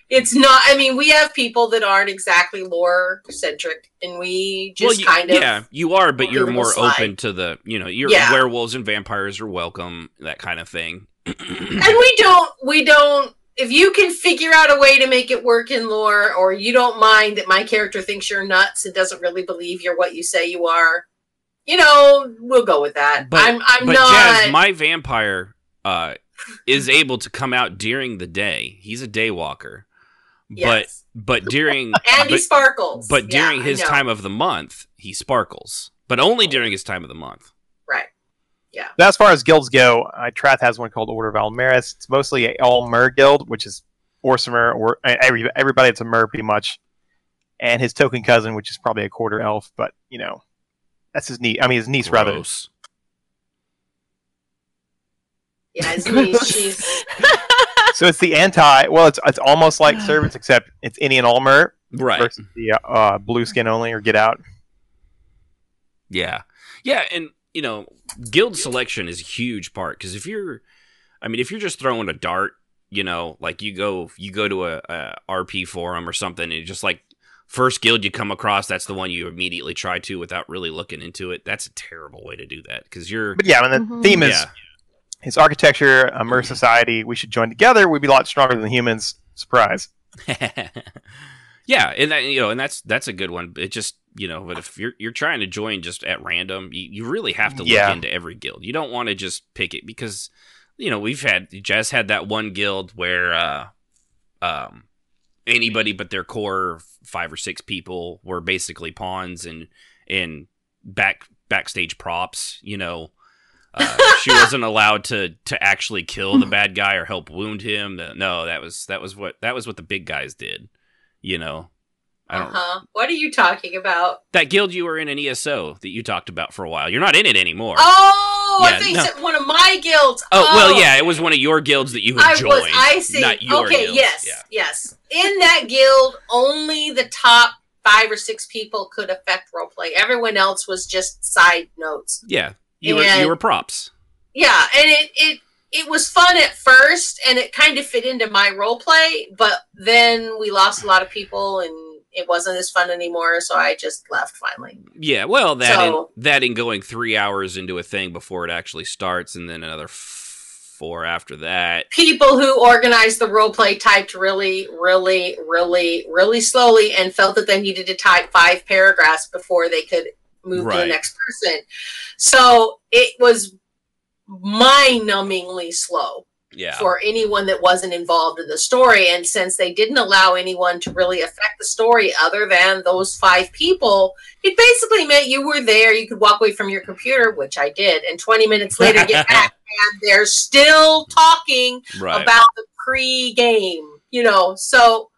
it's not, I mean, we have people that aren't exactly lore centric, and we just Yeah, you are, but you're more slide. open to the, your werewolves and vampires are welcome, that kind of thing. And we don't, if you can figure out a way to make it work in lore, or you don't mind that my character thinks you're nuts and doesn't really believe you're what you say you are, we'll go with that. But I'm but not. Jazz, my vampire is able to come out during the day. He's a day walker. Yes. But during and he sparkles. But during his time of the month, he sparkles. But only during his time of the month. Right. Yeah. As far as guilds go, Trath has one called Order of Almaris. It's mostly an all-mer guild, which is Orsimer, or everybody that's a mer pretty much. And his token cousin, which is probably a quarter elf, but, that's his niece. I mean, his niece, Gross. rather. Yeah, his niece, she's... So it's the it's almost like servants, except it's any and all mer. Right. Versus the blue skin only, or get out. Yeah. Yeah, and, guild selection is a huge part, because if you're just throwing a dart, like you go to a RP forum or something, and just like first guild you come across, that's the one you immediately try to without really looking into it. That's a terrible way to do that, because you're... But yeah, when the theme is his architecture, a mer society, we should join together, we'd be a lot stronger than humans. Surprise. Yeah, and that, and that's a good one. It just, but if you're trying to join just at random, you really have to look into every guild. You don't want to just pick it, because, Jazz had that one guild where anybody but their core 5 or 6 people were basically pawns and backstage props. She wasn't allowed to actually kill the bad guy or help wound him. No, that was what the big guys did. I don't. What are you talking about? That guild you were in an ESO that you talked about for a while. You're not in it anymore. Oh, I think you said one of my guilds. Oh, well, yeah, it was one of your guilds that you had joined. I see. Not your guilds. Yes. In that guild, only the top 5 or 6 people could affect roleplay. Everyone else was just side notes. Yeah, you were props. Yeah, and it was fun at first, and it kind of fit into my roleplay, but then we lost a lot of people, and it wasn't as fun anymore, so I just left finally. Yeah, well, that in going 3 hours into a thing before it actually starts, and then another 4 after that. People who organized the roleplay typed really, really, really, really slowly and felt that they needed to type 5 paragraphs before they could move to the next person. So it was mind-numbingly slow for anyone that wasn't involved in the story. And since they didn't allow anyone to really affect the story other than those 5 people, it basically meant you were there, you could walk away from your computer, which I did, and 20 minutes later get back and they're still talking about the pre-game, so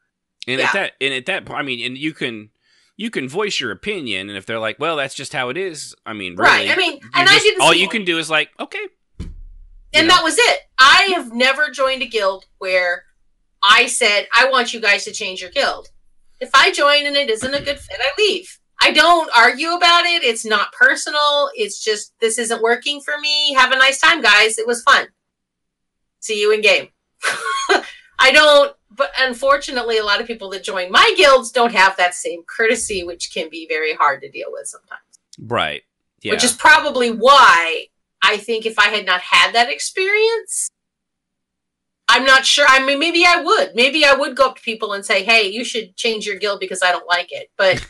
at that point, I mean, and you can voice your opinion, and if they're like, well, that's just how it is, I mean, really, right. I mean, and I didn't. All you can do is like, okay. And that was it. I have never joined a guild where I said, I want you guys to change your guild. If I join and it isn't a good fit, I leave. I don't argue about it. It's not personal. It's just, this isn't working for me. Have a nice time, guys. It was fun. See you in game. But unfortunately, a lot of people that join my guilds don't have that same courtesy, which can be very hard to deal with sometimes. Right. Yeah. Which is probably why I think if I had not had that experience, I'm not sure. I mean, maybe I would. Maybe I would go up to people and say, hey, you should change your guild because I don't like it. But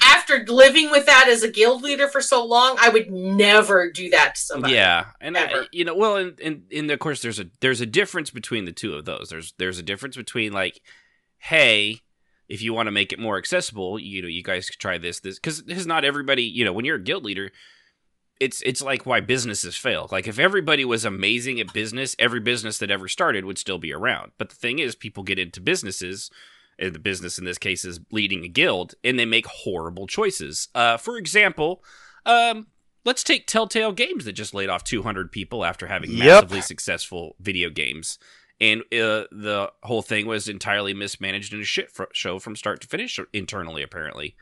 after living with that as a guild leader for so long, I would never do that to somebody. Yeah. And, and of course, there's a difference between the two of those. There's a difference between like, hey, if you want to make it more accessible, you guys could try this, because not everybody, when you're a guild leader, it's like why businesses fail. Like if everybody was amazing at business, every business that ever started would still be around. But the thing is, people get into businesses, and the business in this case is leading a guild, and they make horrible choices. For example, let's take Telltale Games that just laid off 200 people after having massively successful video games. And the whole thing was entirely mismanaged and a shit show from start to finish internally, apparently.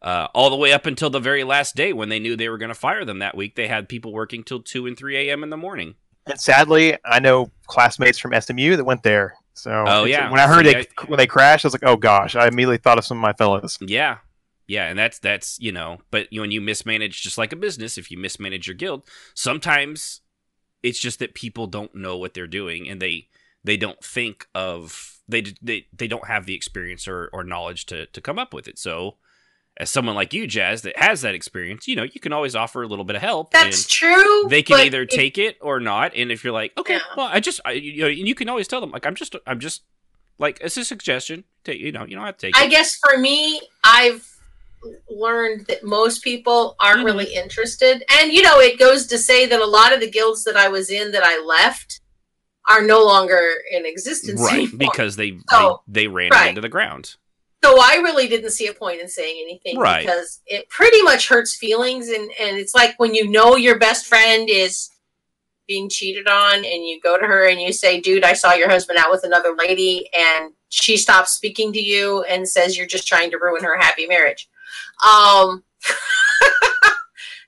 All the way up until the very last day when they knew they were going to fire them that week. They had people working till 2 and 3 a.m. in the morning. And sadly, I know classmates from SMU that went there. So when I heard when they crashed, I was like, oh gosh, I immediately thought of some of my fellows. Yeah. Yeah, and that's but when you mismanage, just like a business, if you mismanage your guild, sometimes it's just that people don't know what they're doing, and they don't think of they don't have the experience or knowledge to come up with it. So, as someone like you, Jazz, that has that experience, you can always offer a little bit of help. That's trure. They can either take it or not, and if you're like, okay, well, you can always tell them, like, I'm just like, it's a suggestion. You don't have to take it. I guess for me, I've learned that most people aren't really interested, and it goes to say that a lot of the guilds that I was in that I left are no longer in existence anymore. Because they ran it into the ground. So I really didn't see a point in saying anything, because it pretty much hurts feelings, and it's like when your best friend is being cheated on, and you go to her and you say, dude, I saw your husband out with another lady, and she stops speaking to you and says you're just trying to ruin her happy marriage. And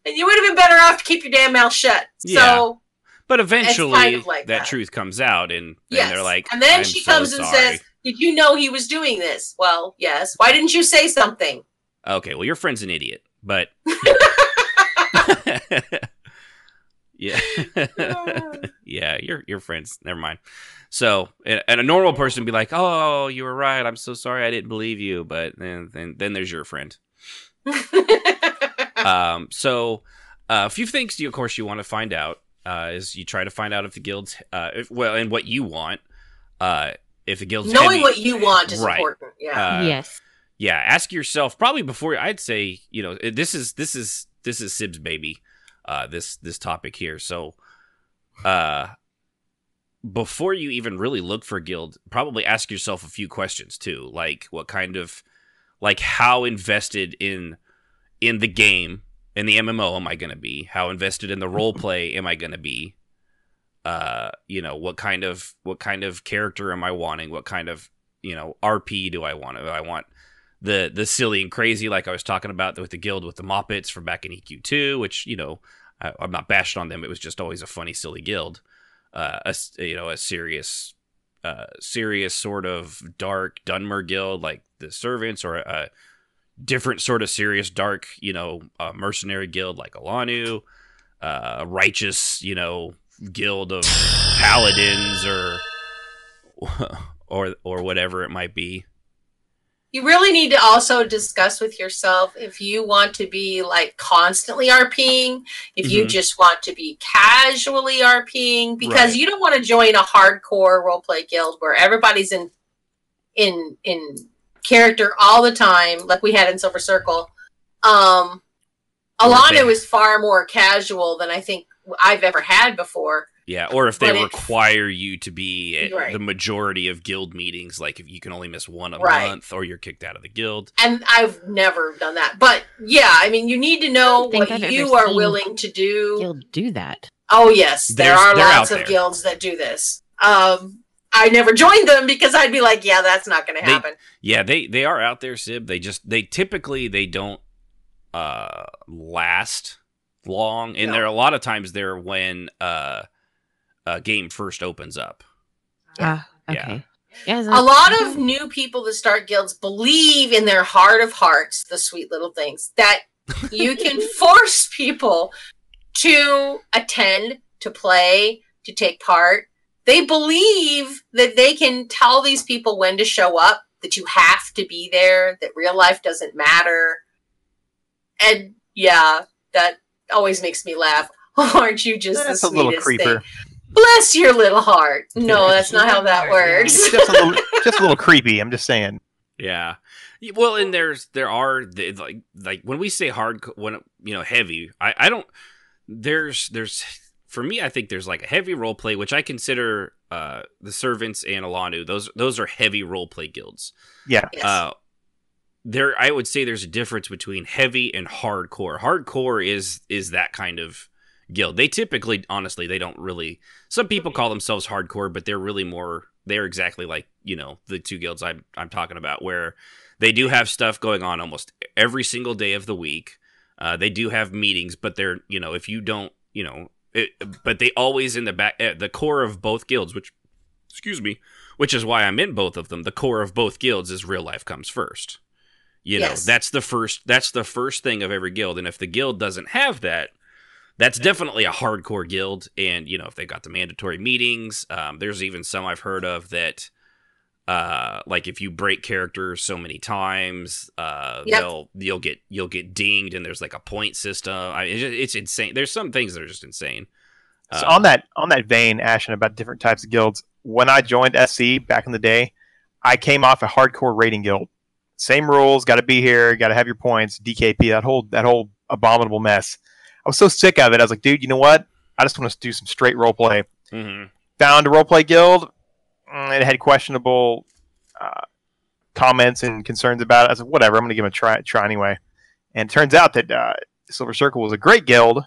you would have been better off to keep your damn mouth shut. Yeah. So, but eventually kind of like that truth comes out, and they're like, and then I'm she so comes and says, did you know he was doing this? Well, yes. Why didn't you say something? Okay, well, your friend's an idiot, but yeah. Yeah, your friend's, never mind. So, and a normal person would be like, oh, you were right, I'm so sorry, I didn't believe you, but then there's your friend. So a few things of course you want to find out is you try to find out if the guilds and what you want, if the guild's knowing heavy, what you want is important. Yes. Yeah, ask yourself probably before, I'd say, this is Sib's baby, this topic here. So before you even really look for a guild, probably ask yourself a few questions too, like what kind of, like, how invested in the game, in the MMO am I going to be? How invested in the role play am I going to be? What kind of character am I wanting? What kind of, RP do I want? Do I want the silly and crazy, like I was talking about with the guild with the Moppets from back in EQ2, which, I'm not bashing on them. It was just always a funny, silly guild. A serious sort of dark Dunmer guild like the Servants, or a different sort of serious dark, mercenary guild like Alanu, a righteous, guild of paladins or whatever it might be. You really need to also discuss with yourself if you want to be like constantly RPing, if you just want to be casually RPing, because you don't want to join a hardcore roleplay guild where everybody's in character all the time, like we had in Silver Circle. Alana is far more casual than I think I've ever had before. Yeah, or if they require you to be at the majority of guild meetings, like if you can only miss one a month, or you're kicked out of the guild. And I've never done that. But yeah, I mean, you need to know what you are willing to do. Guild do that. Oh yes, there are lots of guilds that do this. I never joined them because I'd be like, yeah, that's not going to happen. They are out there, Sib. They typically don't last long, and there are a lot of times there when a game first opens up. Okay. Yeah, a lot of new people that start guilds believe in their heart of hearts, the sweet little things, that you can force people to attend, to play, to take part. They believe that they can tell these people when to show up, that you have to be there, that real life doesn't matter. And yeah, that always makes me laugh. Aren't you just the sweetest a little creeper thing? Bless your little heart. No, that's not how that works. just a little creepy. I'm just saying. Yeah. Well, and there are like when we say hard, when heavy, I don't. There's for me, I think there's like a heavy role play, which I consider the Servants and Alanu. Those are heavy role play guilds. Yeah. Yes. I would say there's a difference between heavy and hardcore. Hardcore is that kind of guild. They typically, honestly, they don't really. Some people call themselves hardcore, but they're really more. They're exactly like the two guilds I'm talking about, where they do have stuff going on almost every single day of the week. They do have meetings, but they're if you don't but they always in the back, the core of both guilds, which is why I'm in both of them. The core of both guilds is real life comes first. You know, that's the first thing of every guild. And if the guild doesn't have that, that's definitely a hardcore guild. And, you know, if they got the mandatory meetings, there's even some I've heard of that, like if you break characters so many times, you'll get dinged, and there's like a point system. It's insane. There's some things that are just insane. So on that vein, Ashen, about different types of guilds, when I joined SC back in the day, I came off a hardcore raiding guild. Same rules, got to be here, got to have your points, DKP, that whole abominable mess. I was so sick of it. I was like, dude, you know what? I just want to do some straight roleplay. Mm-hmm. Found a roleplay guild. It had questionable comments and concerns about it. I was like, whatever, I'm going to give it a try anyway. And it turns out that Silver Circle was a great guild,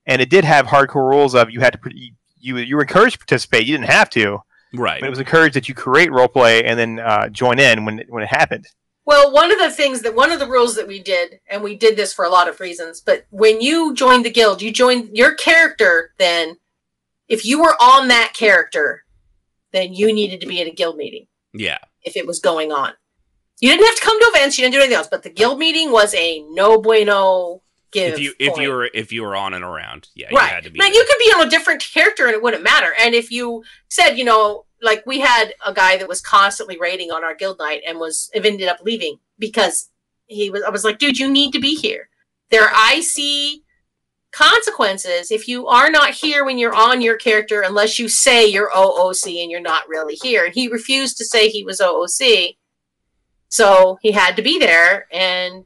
and it did have hardcore rules of you had to you were encouraged to participate. You didn't have to. Right. But it was encouraged that you create roleplay and then join in when it happened. Well, one of the rules that we did, and we did this for a lot of reasons, but when you joined the guild, you joined your character, then if you were on that character, then you needed to be at a guild meeting. Yeah. If it was going on. You didn't have to come to events, you didn't do anything else, but the guild meeting was a no bueno give. If you were on and around, yeah, right. You had to be. Now, you could be on a different character and it wouldn't matter. And if you said, you know, like we had a guy that was constantly raiding on our guild night and ended up leaving because I was like, dude, you need to be here. There are icy consequences if you are not here when you're on your character, unless you say you're OOC and you're not really here. And he refused to say he was OOC. So he had to be there, and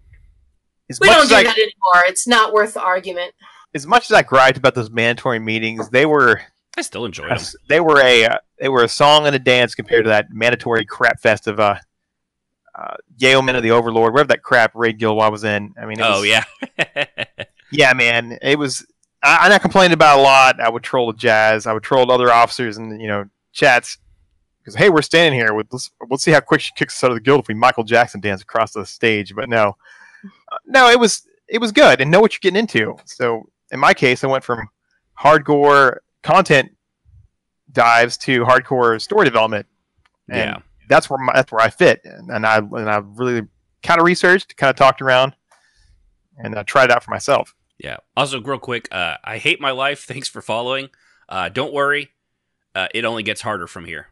we don't do that anymore. It's not worth the argument. As much as I griped about those mandatory meetings, I still enjoyed them. They were a song and a dance compared to that mandatory crap fest of Yeoman of the Overlord, wherever that crap raid guild I was in. I mean, yeah. Yeah, man. It was. I complained about it a lot. I would troll the Jazz. I would troll other officers and chats. Because, hey, we're standing here. Let's see how quick she kicks us out of the guild if we Michael Jackson dance across the stage. But no, it was good and know what you're getting into. So in my case, I went from hardcore content dives to hardcore story development. And that's where I fit. And I really kind of researched, kind of talked around, and tried it out for myself. Yeah. Also, real quick, I hate my life. Thanks for following. Don't worry. It only gets harder from here.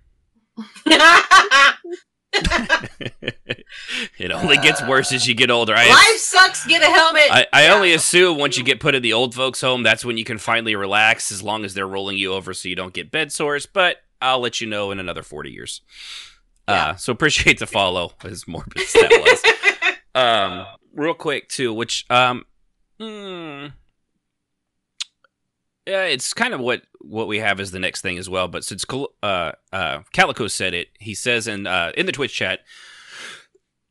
It only gets worse as you get older. Life sucks. Get a helmet. I only assume once you get put in the old folks' home, that's when you can finally relax, as long as they're rolling you over so you don't get bed sores. But I'll let you know in another 40 years. So appreciate the follow, as morbid as that was. Real quick too, which it's kind of what we have as the next thing as well. But since Calico said it, he says in the Twitch chat,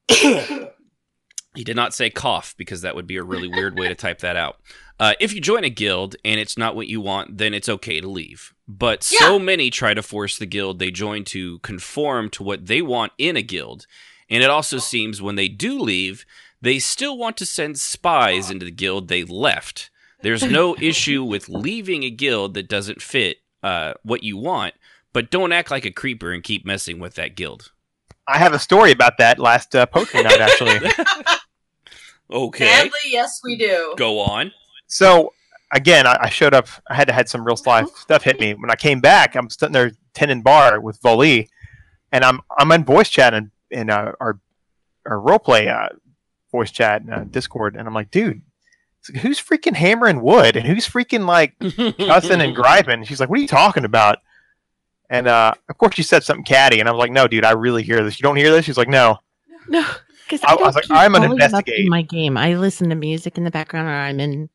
he did not say cough, because that would be a really weird way to type that out. If you join a guild and it's not what you want, then it's okay to leave. But so many try to force the guild they join to conform to what they want in a guild. And it also seems when they do leave, they still want to send spies into the guild they left. There's no issue with leaving a guild that doesn't fit what you want, but don't act like a creeper and keep messing with that guild. I have a story about that last poker night, actually. Okay. Sadly, yes, we do. Go on. So, again, I showed up. I had some real stuff hit me. When I came back, I'm sitting there tending bar with Volley, and I'm in voice chat in our roleplay voice chat in Discord, and I'm like, dude, who's freaking hammering wood, and who's freaking like cussing and griping? And she's like, what are you talking about? And of course she said something catty, and I was like, no, dude, I really hear this. You don't hear this? She's like, no. No, because I was like, I'm gonna investigate. In my game, I listen to music in the background, or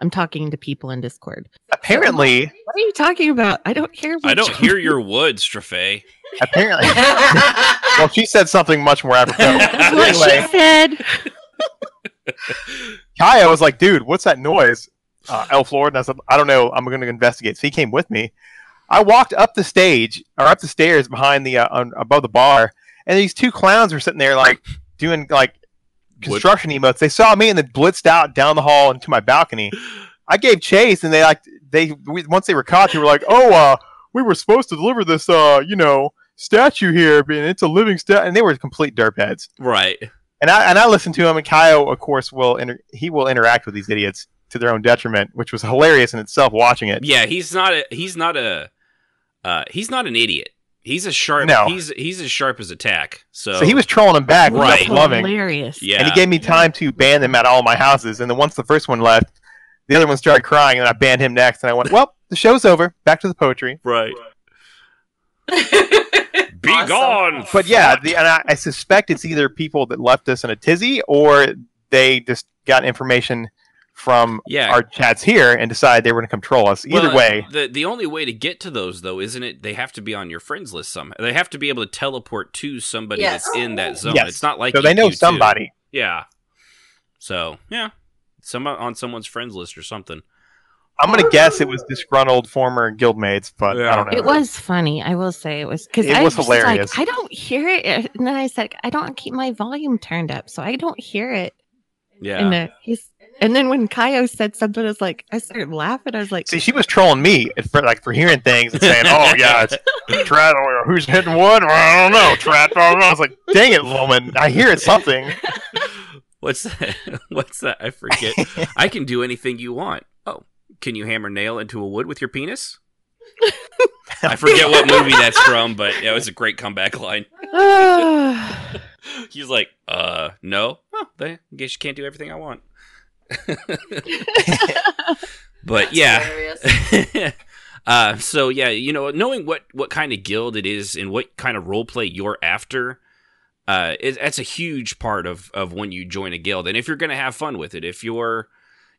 I'm talking to people in Discord. Apparently, what are you talking about? I don't hear. I don't hear your wood, Strafe. Apparently, well, she said something much more apropos. That's what she said. Kaya was like, dude, what's that noise? Elf Lord. And I said, I don't know. I'm going to investigate. So he came with me. I walked up the stairs behind the above the bar, and these two clowns were sitting there like doing like construction emotes. They saw me and they blitzed out down the hall into my balcony. I gave chase, and they once they were caught, they were like, we were supposed to deliver this, statue here, and it's a living statue, and they were complete dirtbags. Right. And I listened to him, and Kaio, of course, will interact with these idiots to their own detriment, which was hilarious in itself watching it. Yeah, he's not an idiot. He's as sharp. No. He's as sharp as attack. So he was trolling him back, which I was loving. Hilarious. Yeah. And he gave me time to ban them at all my houses. And then once the first one left, the other one started crying, and I banned him next. And I went, well, the show's over. Back to the poetry. Right. Be gone. But yeah, and I suspect it's either people that left us in a tizzy, or they just got information from our chats here and decided they were going to come troll us. Either way. The only way to get to those, though, isn't it? They have to be on your friends list somehow. They have to be able to teleport to somebody that's in that zone. Yes. It's not like so they know somebody. Yeah. So, yeah. On someone's friends list or something. I'm going to guess it was disgruntled former guildmates, but I don't know. It was funny. I will say it was, because it was hilarious. Like, I don't hear it. And then I said, I don't keep my volume turned up, so I don't hear it. Yeah. And then when Kaio said something, I was like, I started laughing. I was like, see, she was trolling me for hearing things and saying, oh, yeah, it's Trat, who's hitting what? Well, I don't know, Trat. I was like, dang it, woman. I hear it's something. What's that? I forget. I can do anything you want. Oh, can you hammer nail into a wood with your penis? I forget what movie that's from, but it was a great comeback line. He's like, no. Oh, I guess you can't do everything I want. But yeah. So yeah, knowing what kind of guild it is and what kind of role play you're after, that's a huge part of when you join a guild. And if you're going to have fun with it, if you're,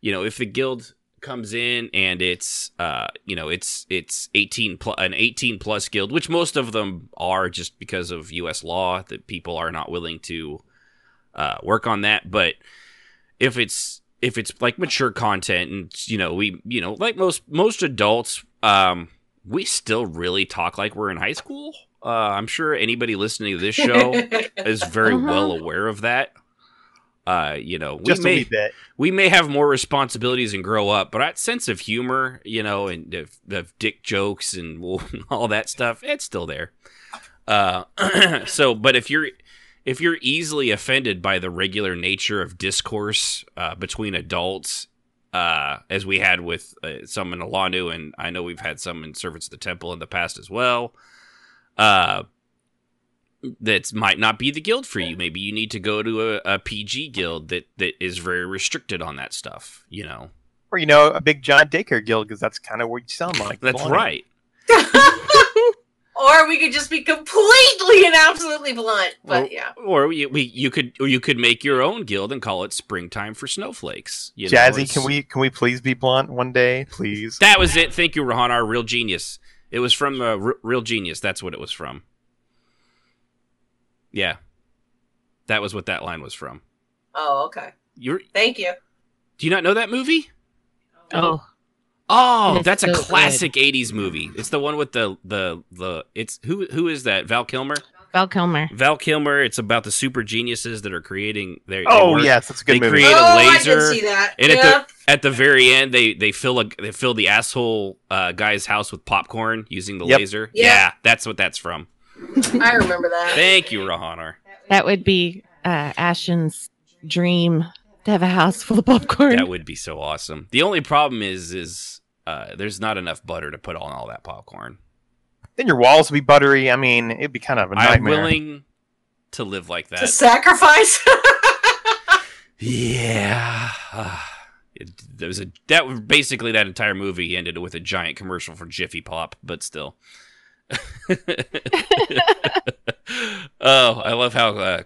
if the guild comes in and it's 18 an 18 plus guild, which most of them are just because of US law that people are not willing to work on that. But if it's like mature content and we like most adults, we still really talk like we're in high school. I'm sure anybody listening to this show is very well aware of that. We may have more responsibilities and grow up, but that sense of humor, and of dick jokes and all that stuff, it's still there. But if you're easily offended by the regular nature of discourse between adults, as we had with some in Alanu, and I know we've had some in Servants of the Temple in the past as well, that might not be the guild for you. Maybe you need to go to a PG guild that is very restricted on that stuff, Or, a big giant daycare guild, because that's kind of what you sound like. That's right. Or we could just be completely and absolutely blunt, but yeah. Or you could make your own guild and call it Springtime for Snowflakes. Jazzy, can we please be blunt one day, please? That was it. Thank you, Rahanar. Real Genius. It was from Real Genius. That's what it was from. Yeah, that was what that line was from. Oh, okay. Thank you. Do you not know that movie? Oh, that's a classic '80s movie. It's the one with the it's who is that? Val Kilmer. Val Kilmer. It's about the super geniuses that are creating their. Yes, that's a good movie. They create a laser. I can see that. And at the very end, they fill the asshole guy's house with popcorn using the laser. Yeah, that's what that's from. I remember that. Thank you, Rahanar. That would be Ashen's dream, to have a house full of popcorn. That would be so awesome. The only problem is there's not enough butter to put on all that popcorn. Then your walls would be buttery. I mean, it'd be kind of a nightmare. I'm willing to live like that. To sacrifice? Yeah. Basically that entire movie ended with a giant commercial for Jiffy Pop, but still. Oh, I love how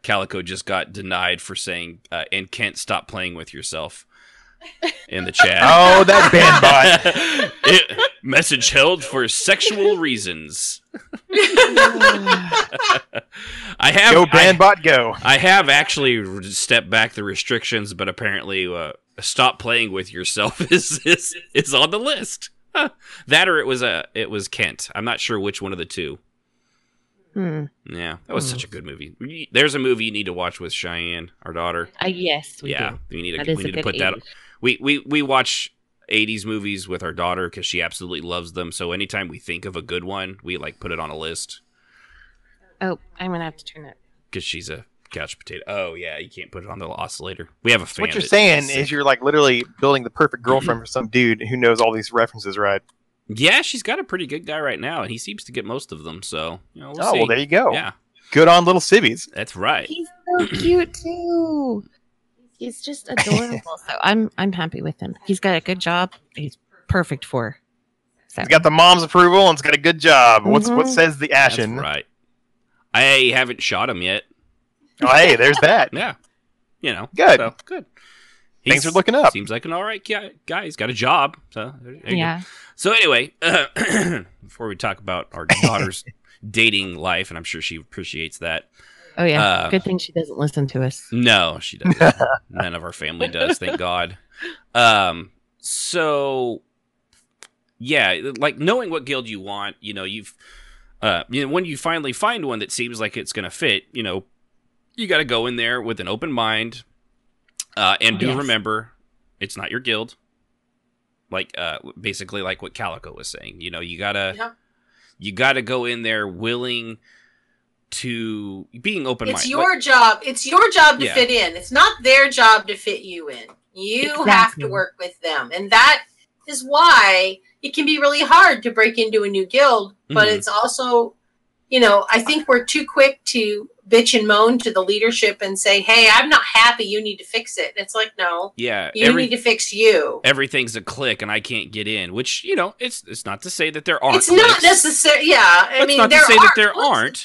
Calico just got denied for saying and Kent, stop playing with yourself in the chat. Oh, that band bot. Message held for sexual reasons. Go band bot, go. I have actually stepped back the restrictions, but apparently stop playing with yourself is on the list. That or it was Kent. I'm not sure which one of the two. Yeah, that was such a good movie. There's a movie you need to watch with Cheyenne, our daughter. Yes, we do. We need to put that. We watch 80s movies with our daughter because she absolutely loves them. So anytime we think of a good one, we like put it on a list. Oh, I'm gonna have to turn it. Because she's a couch potato. Oh yeah, you can't put it on the oscillator. We have a fan. What you're saying is you're like literally building the perfect girlfriend for some dude who knows all these references, right? Yeah, she's got a pretty good guy right now, and he seems to get most of them. So we'll see. Well, there you go. Yeah, good on little Sibbies. that's right. He's so cute too. He's just adorable. So I'm happy with him. He's got a good job. He's perfect for her. So. He's got the mom's approval and he's got a good job. What says the Ashen? That's right. I haven't shot him yet. Oh, hey, there's that. Yeah, Good. So, good. Things are looking up. Seems like an all right guy. He's got a job. So there you yeah. go. So anyway, before we talk about our daughter's dating life, and I'm sure she appreciates that. Oh yeah. Good thing she doesn't listen to us. No, she doesn't. None of our family does, thank God. So yeah, like knowing what guild you want, you've when you finally find one that seems like it's going to fit, you got to go in there with an open mind, and do remember it's not your guild. Like basically like what Calico was saying, you gotta go in there willing to being open-minded. It's your job. It's your job to fit in. It's not their job to fit you in. You have to work with them, and that is why it can be really hard to break into a new guild. But it's also, I think we're too quick to bitch and moan to the leadership and say, "Hey, I'm not happy. You need to fix it." It's like, no, you need to fix you. Everything's a click, and I can't get in. Which it's not to say that there aren't. It's not necessary. Yeah, I mean, not to say that there aren't.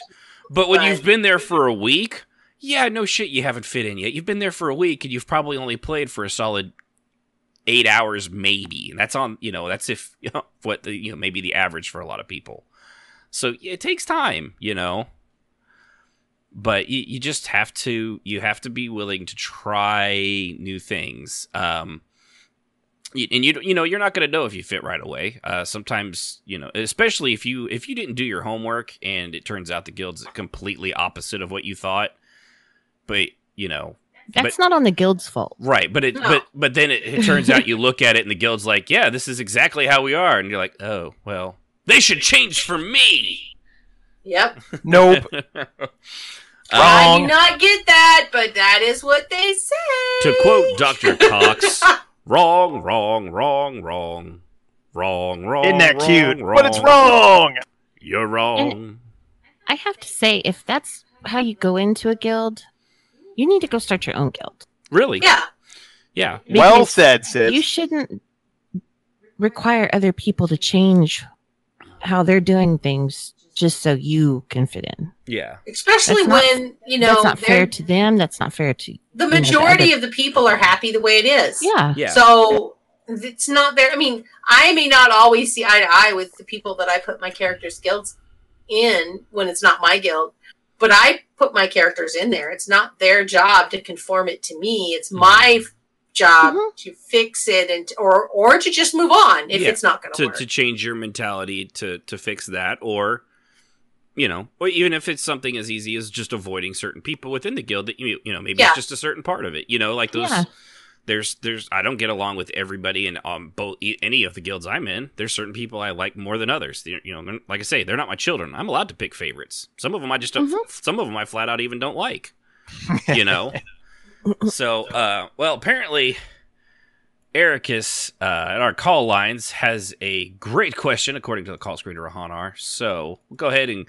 But when Right. you've been there for a week, no shit, you haven't fit in yet. You've been there for a week, and you've probably only played for a solid 8 hours, maybe. And that's on, that's if what the maybe the average for a lot of people. So it takes time, But you just have to be willing to try new things. And you're not going to know if you fit right away. Sometimes, especially if you didn't do your homework and it turns out the guild's completely opposite of what you thought. But that's not on the guild's fault, right? But but then it turns out you look at it and the guild's like, yeah, this is exactly how we are, and you're like, oh well, they should change for me. Yep. Nope. I do not get that, but that is what they say. To quote Dr. Cox, wrong, wrong, wrong, wrong, wrong, wrong. Isn't that cute? Wrong. But it's wrong. You're wrong. And I have to say, if that's how you go into a guild, you need to go start your own guild. Really? Yeah. Yeah. Well said, sis. You shouldn't require other people to change how they're doing things just so you can fit in. Yeah. Especially when, that's not fair to them. That's not fair to the majority of the people are happy the way it is. Yeah. Yeah. So it's not there. I mean, I may not always see eye to eye with the people that I put my characters' guilds in when it's not my guild, but I put my characters in there. It's not their job to conform it to me. It's my job to fix it and or to just move on if it's not going to work. To change your mentality to fix that, or or even if it's something as easy as just avoiding certain people within the guild that maybe it's just a certain part of it. Like those. Yeah. There's I don't get along with everybody in both any of the guilds I'm in. There's certain people I like more than others. Like I say, they're not my children. I'm allowed to pick favorites. Some of them I just don't. Some of them I flat out even don't like. So well, apparently Ericus at our call lines has a great question according to the call screener Hanar. So we'll go ahead and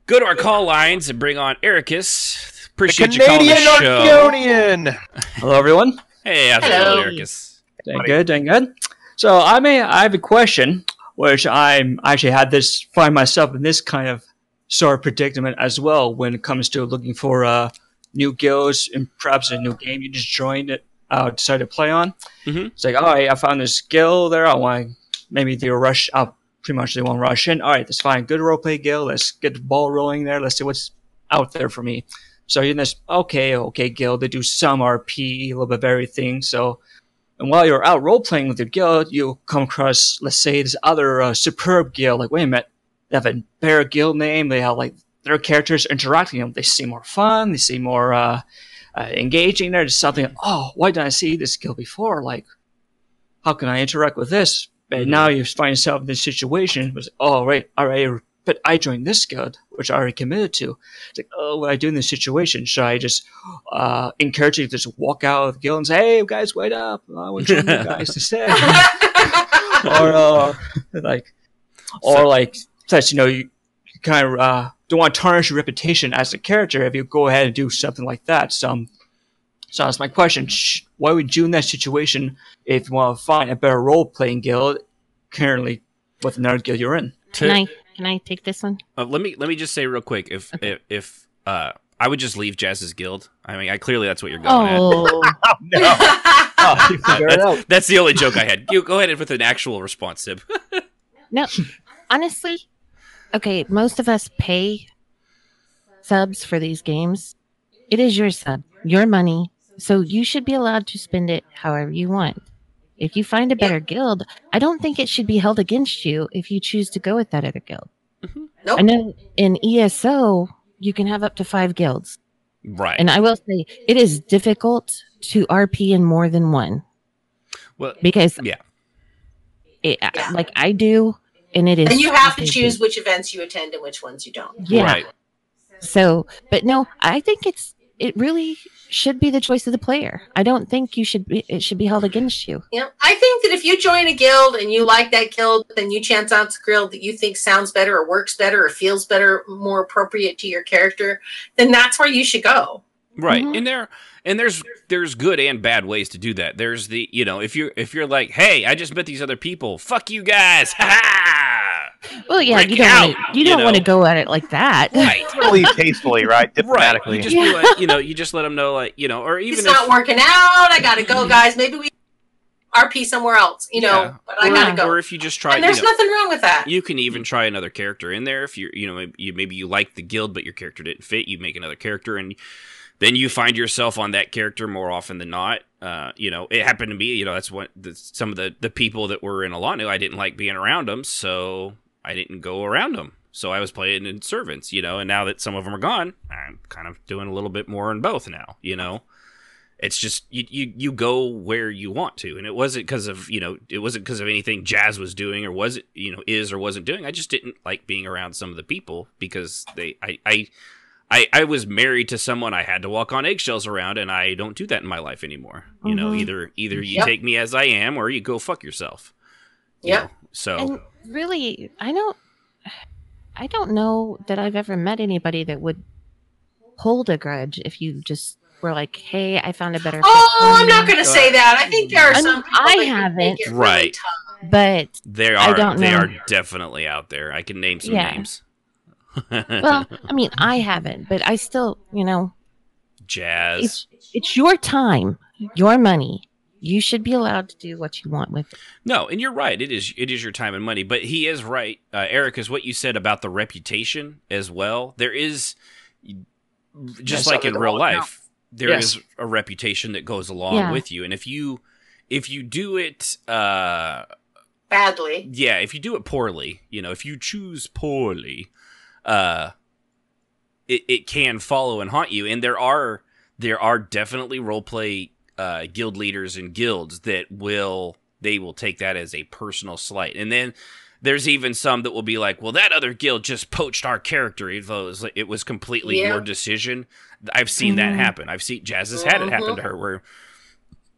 go to our call lines and bring on Ericus. Appreciate you calling the show. Archeonian. Hello, everyone. Hey, how's it going, Ericus? Doing good, doing good. So I have a question, which I'm actually find myself in this kind of sort of predicament as well when it comes to looking for new guilds and perhaps a new game you just joined it, decided to play on. It's like, all right, I found this guild there. I want maybe do a rush up. Pretty much they want to rush in. All right, let's find a good roleplay guild. Let's get the ball rolling there. Let's see what's out there for me. So you're in this, okay, guild, they do some RP, a little bit of everything. So, and while you're out role-playing with your guild, you come across, let's say, this other superb guild. Like, wait a minute, they have a better guild name. They have, like, their characters interacting with them. They seem more fun. They seem more engaging. There's something, why didn't I see this guild before? Like, how can I interact with this? But now you find yourself in this situation. Was all right, but I joined this guild, which I already committed to. It's like, oh, what do I do in this situation? Should I just encourage you to just walk out of the guild and say, hey, guys, wait up. I want to join you guys to stay. Such, you kind of don't want to tarnish your reputation as a character if you go ahead and do something like that. So that's my question. Why would you in that situation if you want to find a better role-playing guild currently with another guild you're in? Can I take this one? Let me just say real quick. If I would just leave Jazz's guild. I mean, clearly that's what you're going at. No. That's the only joke I had. You go ahead with an actual response, Sib. No, honestly, okay. Most of us pay subs for these games. It is your sub, your money, so you should be allowed to spend it however you want. If you find a better guild, I don't think it should be held against you if you choose to go with that other guild. Nope. I know in ESO, you can have up to 5 guilds. Right. And I will say, it is difficult to RP in more than one. Well, because like I do, and it is... And you have to choose which events you attend and which ones you don't. Yeah. Right. So, but no, I think it really should be the choice of the player. I don't think it should be held against you. Yeah, I think that if you join a guild and you like that guild, then you chance out a guild that you think sounds better or works better or feels better, more appropriate to your character, then that's where you should go. Right. And there's good and bad ways to do that. There's the, if you're like, hey, I just met these other people, fuck you guys. Well, yeah, Rick you don't want to go at it like that. Right. Really tastefully, right? Diplomatically. Right. You just be like, you just let them know, like, or even it's not working out. I gotta go, guys. Maybe we RP somewhere else, but I gotta go. Or if you just try, and there's nothing wrong with that. You can even try another character in there. If maybe you like the guild, but your character didn't fit, you make another character, and then you find yourself on that character more often than not. It happened to me. That's what some of the people that were in Alanu, I didn't like being around them, so I didn't go around them. So I was playing in servants, and now that some of them are gone, I'm kind of doing a little bit more in both now. It's just you go where you want to, and it wasn't because of anything Jazz was doing or was it is or wasn't doing. I just didn't like being around some of the people because I was married to someone I had to walk on eggshells around, and I don't do that in my life anymore. Either you take me as I am, or you go fuck yourself. Yeah. So and really, I don't know that I've ever met anybody that would hold a grudge if you just were like, "Hey, I found a better." Oh, I'm not going to say that. I think there are some people I that haven't. make it really Right. tough. But they I don't know. are definitely out there. I can name some names. Well, I mean, I haven't, but I still, Jazz. It's your time, your money. You should be allowed to do what you want with it. No, and you're right. It is your time and money. But he is right, Eric, is what you said about the reputation as well. There is, just like in real life, there is a reputation that goes along with you. And if you do it badly, if you do it poorly, if you choose poorly, it can follow and haunt you. And there are definitely roleplay guild leaders and guilds that will take that as a personal slight. And then there's even some that will be like, well, that other guild just poached our character, even though it was completely your decision. I've seen that happen. I've seen Jazz has had it happen to her, where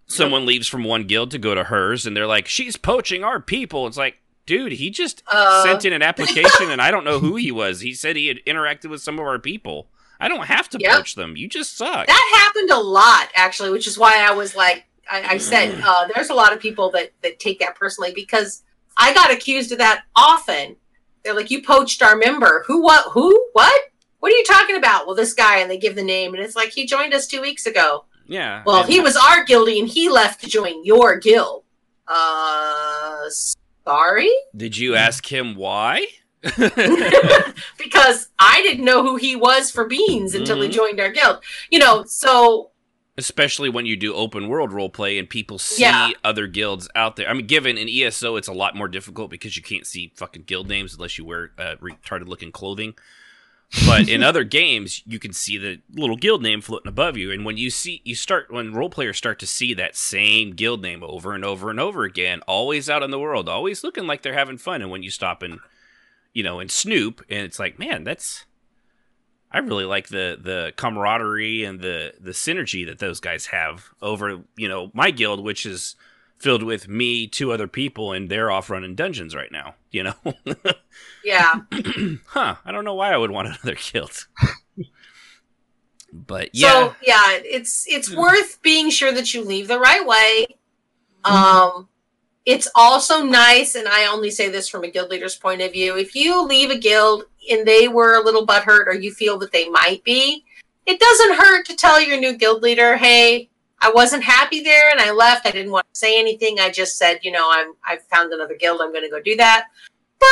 someone leaves from one guild to go to hers, and they're like, she's poaching our people. It's like, dude, he just sent in an application, and I don't know who he was. He said he had interacted with some of our people. I don't have to poach them. You just suck. That happened a lot, actually, which is why I was like, I said, there's a lot of people that take that personally, because I got accused of that often. They're like, you poached our member. Who, what? What are you talking about? Well, this guy, and they give the name, and it's like, he joined us 2 weeks ago. Yeah. Well, he was our guildie, and he left to join your guild. Sorry? Did you ask him why? Because I didn't know who he was for beans until he joined our guild. So... Especially when you do open world roleplay and people see other guilds out there. I mean, given in ESO, it's a lot more difficult because you can't see fucking guild names unless you wear retarded looking clothing. But in other games, you can see the little guild name floating above you, and when when role players start to see that same guild name over and over and over again, always out in the world, always looking like they're having fun, and when you stop and and snoop, and it's like, man, I really like the camaraderie and the synergy that those guys have over my guild, which is filled with me, 2 other people, and they're off running dungeons right now. Yeah. Huh. I don't know why I would want another guild. But yeah. So yeah, it's worth being sure that you leave the right way. It's also nice, and I only say this from a guild leader's point of view, if you leave a guild and they were a little butthurt, or you feel that they might be, it doesn't hurt to tell your new guild leader, hey, I wasn't happy there and I left. I didn't want to say anything. I just said, I've found another guild. I'm going to go do that. But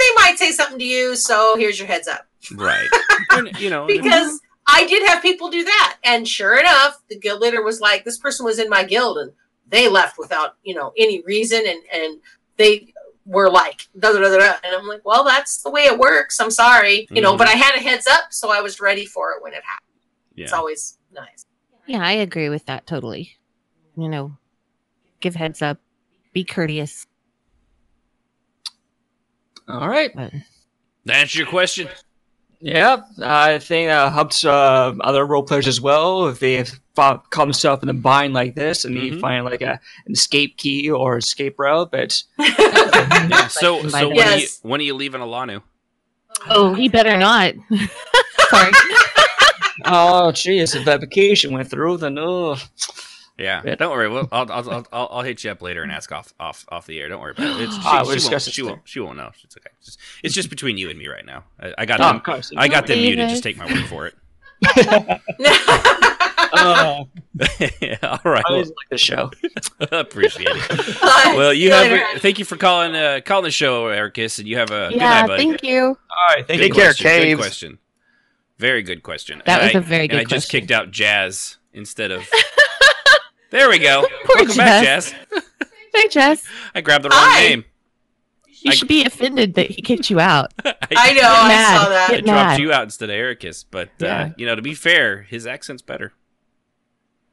they might say something to you, so here's your heads up. Right. Because I did have people do that. And sure enough, the guild leader was like, this person was in my guild and they left without, any reason. And they were like, da, da, da, da. And I'm like, well, that's the way it works. I'm sorry. But I had a heads up, so I was ready for it when it happened. Yeah. It's always nice. Yeah, I agree with that totally. Give heads up. Be courteous. All right. That's your question. Yeah, I think that helps other role players as well if they have caught themselves in a bind like this and you find like an escape key or escape route. But yeah. So when are you leaving Alanu? Oh, he better not. Sorry. Oh, geez, if that vacation went through, then Yeah, don't worry. Well, I'll hit you up later and ask off the air. Don't worry about it. She won't know. It's okay. It's just between you and me right now. I got them. I got them muted. Just take my word for it. All right. I always like the show. Appreciate it. Well, thank you for calling the show, Ericus, and you have a good night, buddy. Thank you. All right, take care, Caves. Good question. Very good question. That was a very good question. I just kicked out Jazz instead of. There we go. Poor Welcome back, Jazz. Hey, Jazz. I grabbed the wrong name. You should be offended that he kicked you out. I know. I saw that. I dropped you out instead of Ericus, but to be fair, his accent's better.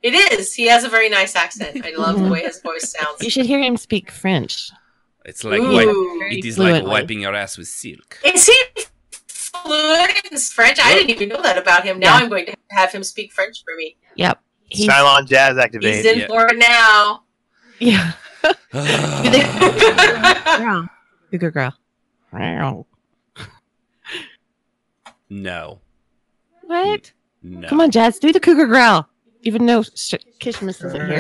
It is. He has a very nice accent. I love the way his voice sounds. You should hear him speak French. It's like like wiping your ass with silk. Is he fluent in French? I didn't even know that about him. Now I'm going to have him speak French for me. Yep. Cylon Jazz activated. He's in Florida now. Yeah. Cougar girl. No. What? No. Come on, Jazz. Do the cougar growl. Even though Kishmas isn't here.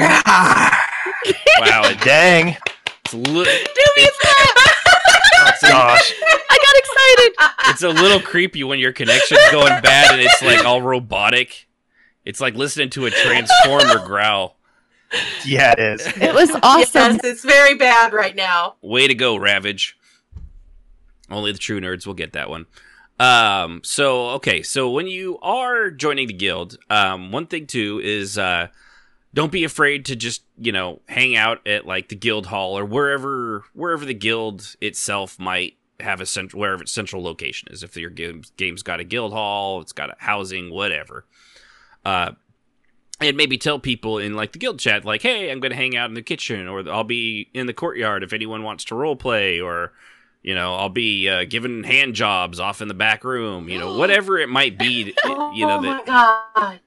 Wow. Dang. It's a little. Gosh. I got excited. It's a little creepy when your connection's going bad and it's like all robotic. It's like listening to a transformer growl. Yeah, it is. It was awesome. Yes, it's very bad right now. Way to go, Ravage. Only the true nerds will get that one. So when you are joining the guild, one thing too is don't be afraid to just, hang out at like the guild hall or wherever the guild itself might have wherever its central location is. If your game's got a guild hall, it's got a housing, whatever. And maybe tell people in like the guild chat, like, hey, I'm going to hang out in the kitchen, or I'll be in the courtyard if anyone wants to role play, or, I'll be giving hand jobs off in the back room, whatever it might be. My God. Are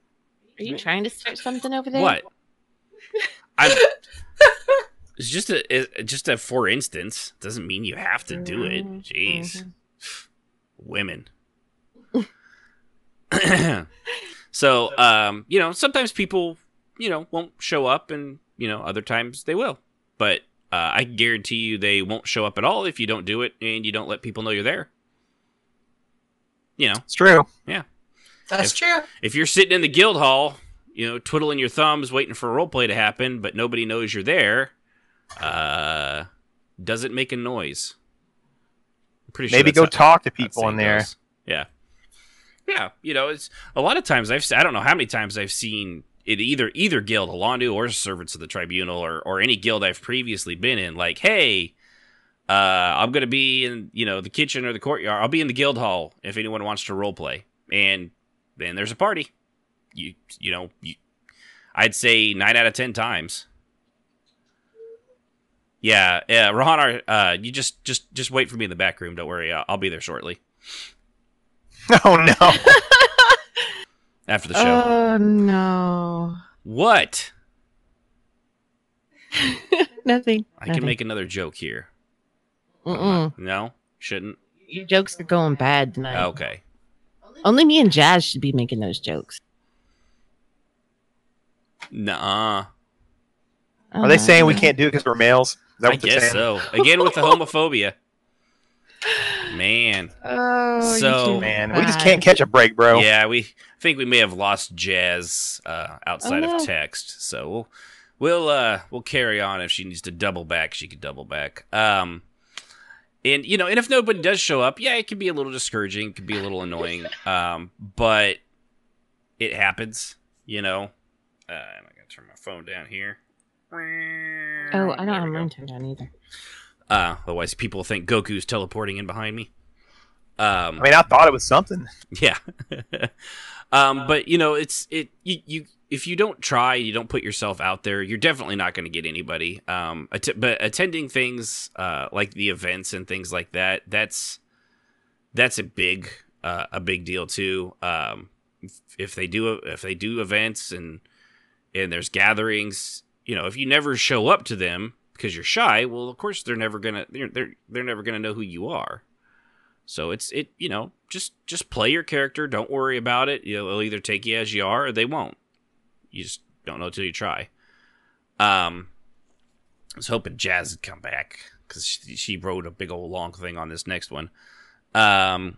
you trying to start something over there? What? It's just a for instance. Doesn't mean you have to do it. Jeez. Women. So, sometimes people, won't show up and, other times they will. But I guarantee you they won't show up at all if you don't do it and you don't let people know you're there. It's true. Yeah. That's true. If you're sitting in the guild hall, twiddling your thumbs waiting for a roleplay to happen, but nobody knows you're there, does it make a noise? I'm pretty sure maybe go talk to people in there. Goes. Yeah. Yeah, it's a lot of times I don't know how many times I've seen it either guild, Alondu, or Servants of the Tribunal, or any guild I've previously been in. Like, hey, I'm going to be in, the kitchen or the courtyard. I'll be in the guild hall if anyone wants to roleplay. And then there's a party. I'd say 9 out of 10 times. Yeah, Rohan, you just wait for me in the back room. Don't worry, I'll be there shortly. Oh no! After the show. Oh no! What? Nothing. I can make another joke here. No, shouldn't. Your jokes are going bad tonight. Okay. Only me and Jazz should be making those jokes. Nuh-uh. Are they saying we can't do it because we're males? Is that what I they're guess saying? so. Again with the homophobia. Man. Man, we just can't catch a break, bro. Yeah, we think we may have lost Jazz outside of text. So we'll carry on. If she needs to double back, she can double back. And if nobody does show up, yeah, it can be a little discouraging, it can be a little annoying. But it happens, I'm not gonna turn my phone down here. Oh, I don't have mine turned on either. Otherwise, people think Goku's teleporting in behind me. I thought it was something. Yeah. But if you don't try, you don't put yourself out there, you're definitely not going to get anybody. But attending things like the events and things like that, that's a big deal too. If they do events and there's gatherings, if you never show up to them because you're shy, well, of course they're never gonna know who you are. So just play your character. Don't worry about it. They'll either take you as you are or they won't. You just don't know till you try. I was hoping Jazz would come back because she wrote a big old long thing on this next one. Let's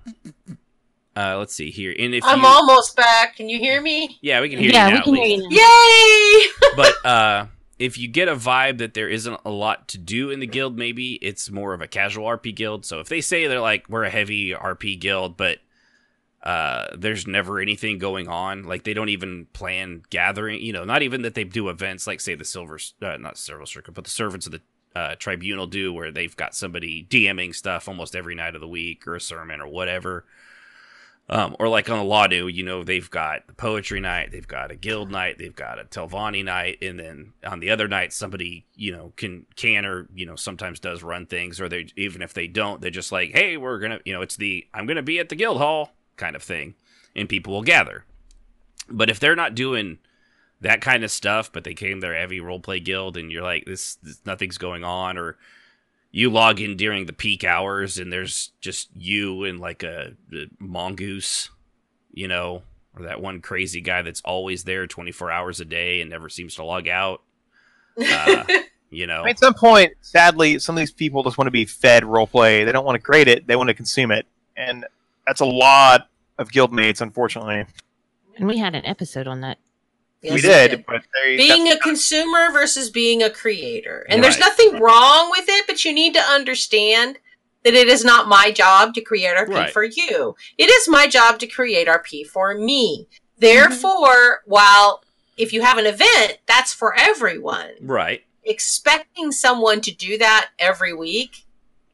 see here. And I'm almost back. Can you hear me? Yeah, we can hear you now. We can hear you now. Yay! But if you get a vibe that there isn't a lot to do in the guild, maybe it's more of a casual RP guild. So if they say they're like, we're a heavy RP guild, but there's never anything going on, like they don't even plan gathering, not even that they do events like, say, the not Silver Circle, but the Servants of the Tribunal do, where they've got somebody DMing stuff almost every night of the week or a sermon or whatever. Or like on the Ladu, they've got the poetry night, they've got a guild night, they've got a Telvanni night, and then on the other night, somebody, can or, sometimes does run things, or they, even if they don't, they're just like, hey, we're going to, it's I'm going to be at the guild hall kind of thing, and people will gather. But if they're not doing that kind of stuff, but they came their heavy roleplay guild, and you're like, this nothing's going on, or you log in during the peak hours and there's just you and like a mongoose, or that one crazy guy that's always there 24 hours a day and never seems to log out. At some point, sadly, some of these people just want to be fed roleplay. They don't want to create it. They want to consume it. And that's a lot of guildmates, unfortunately. And we had an episode on that. Yes, we did. But being a consumer versus being a creator. And there's nothing wrong with it, but you need to understand that it is not my job to create RP for you. It is my job to create RP for me. Therefore, while if you have an event, that's for everyone. Right. Expecting someone to do that every week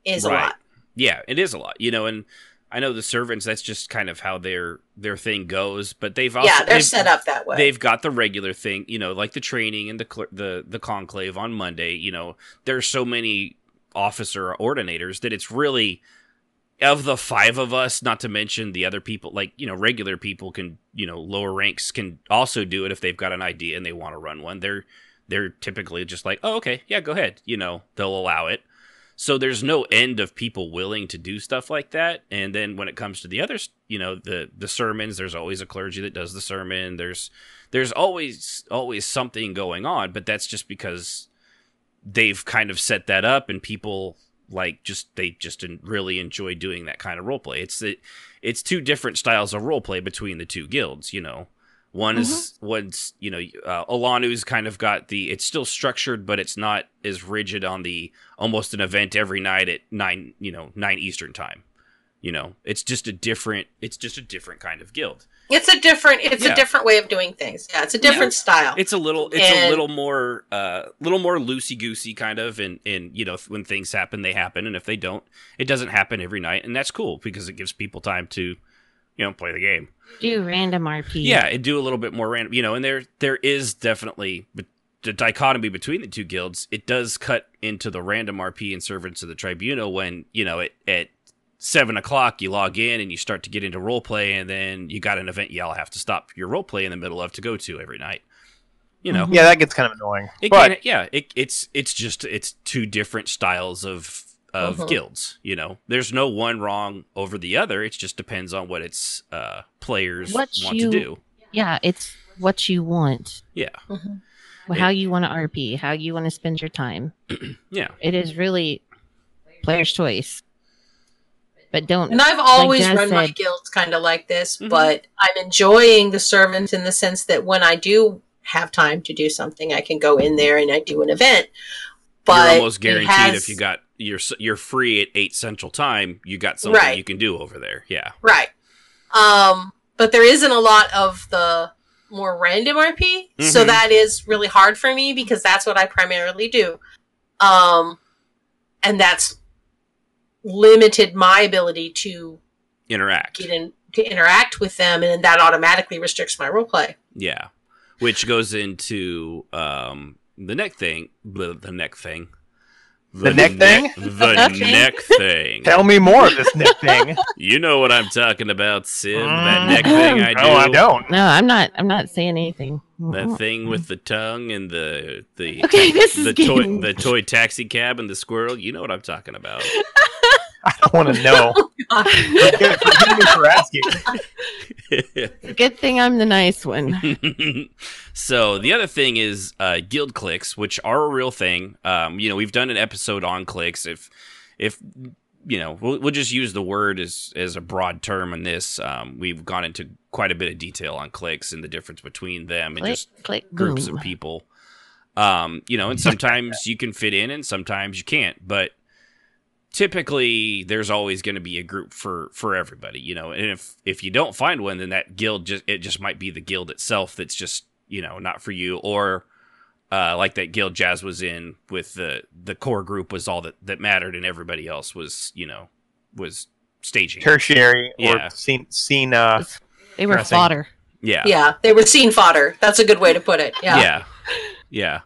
is a lot. Yeah, it is a lot. And I know the Servants, that's just kind of how their thing goes, but they've also they're set up that way. They've got the regular thing, like the training and the conclave on Monday. There's so many officer ordinators that it's really, of the 5 of us, not to mention the other people, like regular people can, lower ranks can also do it if they've got an idea and they want to run one. They're typically just like, oh, okay, yeah, go ahead. They'll allow it. So there's no end of people willing to do stuff like that. And then when it comes to the others, the sermons, there's always a clergy that does the sermon. There's always something going on, but that's just because they've kind of set that up and people they just really enjoy doing that kind of roleplay. It's 2 different styles of roleplay between the 2 guilds, One's Alanu's kind of got it's still structured, but it's not as rigid on the almost an event every night at 9 Eastern time. It's just a different kind of guild. It's a different way of doing things. Yeah, it's a different style. It's a little more loosey goosey kind of, and you know, when things happen, they happen, and if they don't, it doesn't happen every night, and that's cool because it gives people time to, you know, play the game. Do random RP. Yeah, and do a little bit more random, you know, and there is definitely the dichotomy between the two guilds. It does cut into the random RP and Servants of the Tribunal when, you know, at 7 o'clock you log in and you start to get into roleplay, and then you got an event you all have to stop your roleplay in the middle of to go to every night. You know, yeah, that gets kind of annoying. It's two different styles of guilds. You know, there's no one wrong over the other. It just depends on what its players want to do. Yeah, it's what you want. Yeah, how you want to RP, how you want to spend your time. Yeah, it is really player's choice. But don't. And I've always run my guilds kind of like this, but I'm enjoying the servant in the sense that when I do have time to do something, I can go in there and I do an event. But you're almost guaranteed if you got you're free at 8 Central Time, you got something you can do over there. Yeah, right. But there isn't a lot of the more random RP, so that is really hard for me because that's what I primarily do, and that's limited my ability to interact with them, and that automatically restricts my roleplay. Yeah, which goes into the neck thing. The neck thing. The neck thing? The neck thing. Tell me more of this neck thing. You know what I'm talking about, Sib. That neck thing I do. No, I don't. No, I'm not saying anything. That thing with the tongue and the toy taxi cab and the squirrel. You know what I'm talking about. I don't want to know. Forgive me for asking. Good thing I'm the nice one. So the other thing is guild cliques, which are a real thing. You know, we've done an episode on cliques. If you know, we'll just use the word as a broad term in this. We've gone into quite a bit of detail on cliques and the difference between them and just groups of people. You know, and sometimes you can fit in and sometimes you can't, but typically there's always going to be a group for everybody, you know, and if you don't find one, then that guild just might be the guild itself that's just, you know, not for you, or like that guild Jazz was in with the core group was all that mattered and everybody else was, you know, was staging tertiary or scene they were dressing. fodder. Yeah, they were scene fodder. That's a good way to put it. Yeah.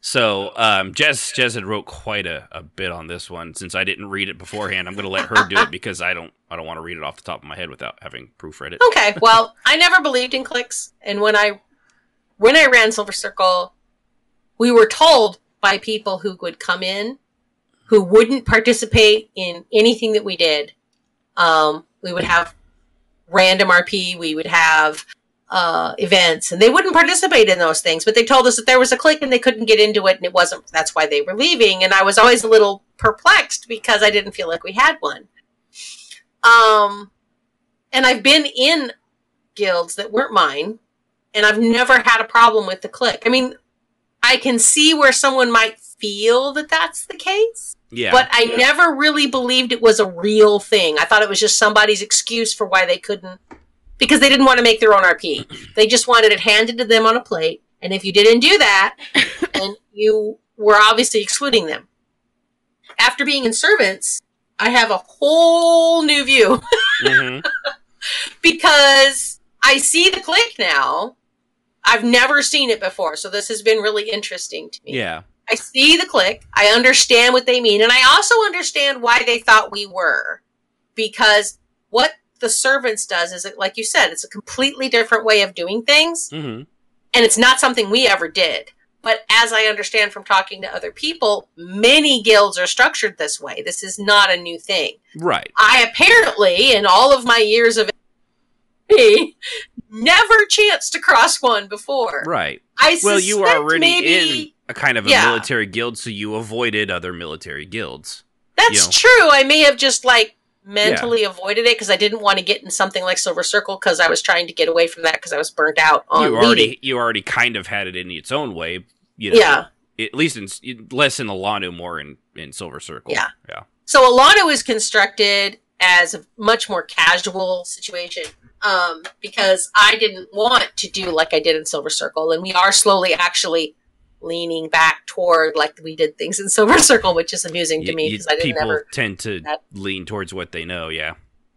So, Jez had wrote quite a bit on this one. Since I didn't read it beforehand, I'm going to let her do it because I don't want to read it off the top of my head without having proofread it. Okay, well, I never believed in cliques, and when I ran Silver Circle, we were told by people who would come in, who wouldn't participate in anything that we did. We would have random RP, we would have events, and they wouldn't participate in those things, but they told us that there was a clique and they couldn't get into it, and it wasn't, that's why they were leaving. And I was always a little perplexed because I didn't feel like we had one. And I've been in guilds that weren't mine, and I've never had a problem with the clique. I mean, I can see where someone might feel that that's the case, but I never really believed it was a real thing. I thought it was just somebody's excuse for why they couldn't, because they didn't want to make their own RP. They just wanted it handed to them on a plate. And if you didn't do that, then you were obviously excluding them. After being in Servants, I have a whole new view. Because I see the clique now. I've never seen it before. So this has been really interesting to me. Yeah. I see the clique. I understand what they mean. And I also understand why they thought we were. Because what the Servants does is, like you said, it's a completely different way of doing things, and it's not something we ever did. But as I understand from talking to other people, many guilds are structured this way. This is not a new thing, right? I apparently, in all of my years of never chanced to cross one before, right? Well, you were already in a kind of a military guild, so you avoided other military guilds. That's true. I may have just mentally avoided it because I didn't want to get in something like Silver Circle because I was trying to get away from that because I was burnt out on you already kind of had it in its own way, you know, at least less in Alanu, more in Silver Circle. So Alanu is constructed as a much more casual situation. because I didn't want to do like I did in Silver Circle, and we are slowly actually leaning back toward like we did things in Silver Circle, which is amusing to me because I didn't people tend to lean towards what they know.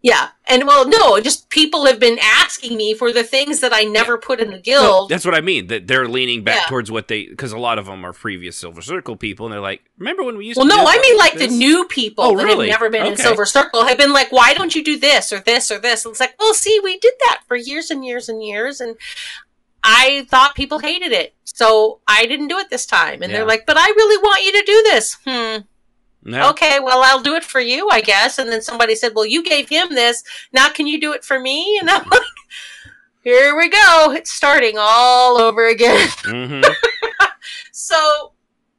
Yeah, and well, no, just people have been asking me for the things that I never put in the guild. No, that's what I mean. That they're leaning back towards what they, because a lot of them are previous Silver Circle people, and they're like, "Remember when we used?" Well, to no, I mean like this? the new people that have never been in Silver Circle have been like, "Why don't you do this or this or this?" And it's like, well, see, we did that for years and years and years, and I thought people hated it, so I didn't do it this time. And they're like, "But I really want you to do this." No. Okay, well, I'll do it for you, I guess. And then somebody said, well, you gave him this. Now can you do it for me? And I'm like, here we go. It's starting all over again. Mm-hmm. So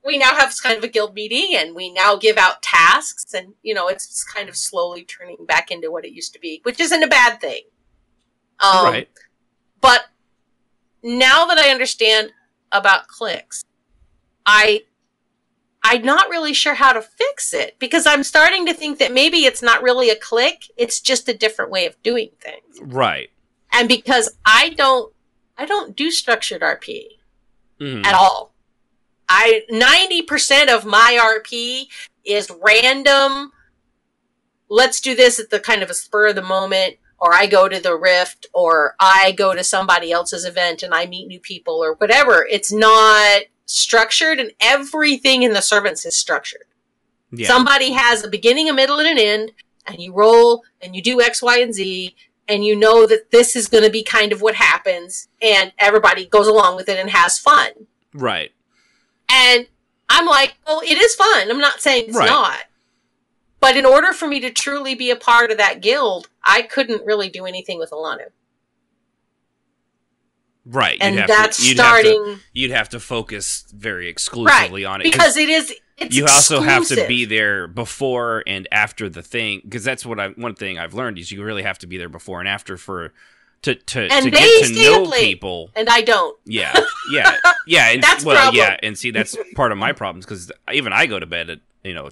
we now have kind of a guild meeting, and we now give out tasks. And, it's kind of slowly turning back into what it used to be, which isn't a bad thing. Right. But now that I understand about clicks, I'm not really sure how to fix it, because I'm starting to think that maybe it's not really a click, it's just a different way of doing things. Right. And because I don't do structured RP at all. 90% of my RP is random. Let's do this at the kind of a spur of the moment, or I go to the Rift, or I go to somebody else's event and I meet new people or whatever. It's not structured, and everything in the servants is structured. Yeah. Somebody has a beginning, a middle, and an end, and you roll and you do X, Y, and Z, and you know that this is going to be kind of what happens, and everybody goes along with it and has fun. Right. And I'm like, well, it is fun. I'm not saying it's not. But in order for me to truly be a part of that guild, I couldn't really do anything with Alanu. Right. And you'd have to focus very exclusively on it. Because it's you also exclusive. have to be there before and after the thing, because that's one thing I've learned is you really have to be there before and after to get to know people. And I don't. Yeah. And, that's problem. And see, that's part of my problems, because even I go to bed at